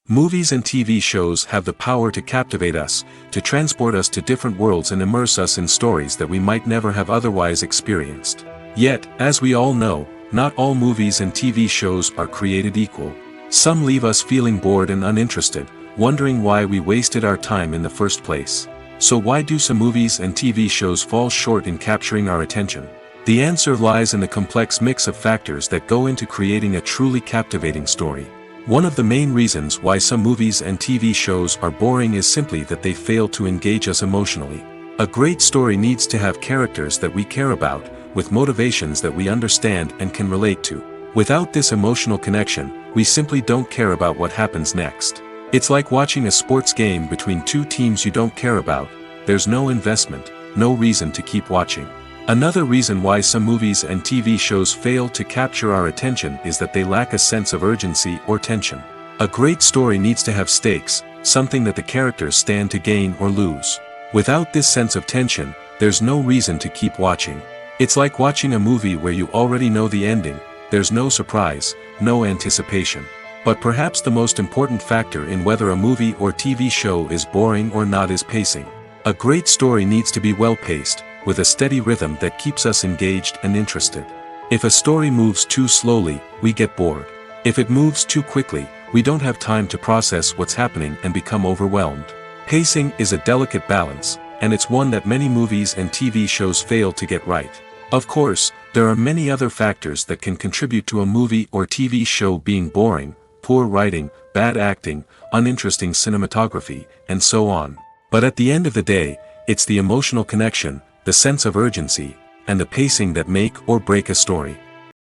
Movies and TV shows have the power to captivate us, to transport us to different worlds and immerse us in stories that we might never have otherwise experienced. Yet, as we all know, not all movies and TV shows are created equal. Some leave us feeling bored and uninterested, wondering why we wasted our time in the first place. So why do some movies and TV shows fall short in capturing our attention? The answer lies in the complex mix of factors that go into creating a truly captivating story. One of the main reasons why some movies and TV shows are boring is simply that they fail to engage us emotionally. A great story needs to have characters that we care about, with motivations that we understand and can relate to. Without this emotional connection, we simply don't care about what happens next. It's like watching a sports game between two teams you don't care about. There's no investment, no reason to keep watching. Another reason why some movies and TV shows fail to capture our attention is that they lack a sense of urgency or tension. A great story needs to have stakes, something that the characters stand to gain or lose. Without this sense of tension, there's no reason to keep watching. It's like watching a movie where you already know the ending, there's no surprise, no anticipation. But perhaps the most important factor in whether a movie or TV show is boring or not is pacing. A great story needs to be well-paced, with a steady rhythm that keeps us engaged and interested. If a story moves too slowly, we get bored. If it moves too quickly, we don't have time to process what's happening and become overwhelmed. Pacing is a delicate balance, and it's one that many movies and TV shows fail to get right. Of course, there are many other factors that can contribute to a movie or TV show being boring: poor writing, bad acting, uninteresting cinematography, and so on. But at the end of the day, it's the emotional connection, the sense of urgency, and the pacing that make or break a story.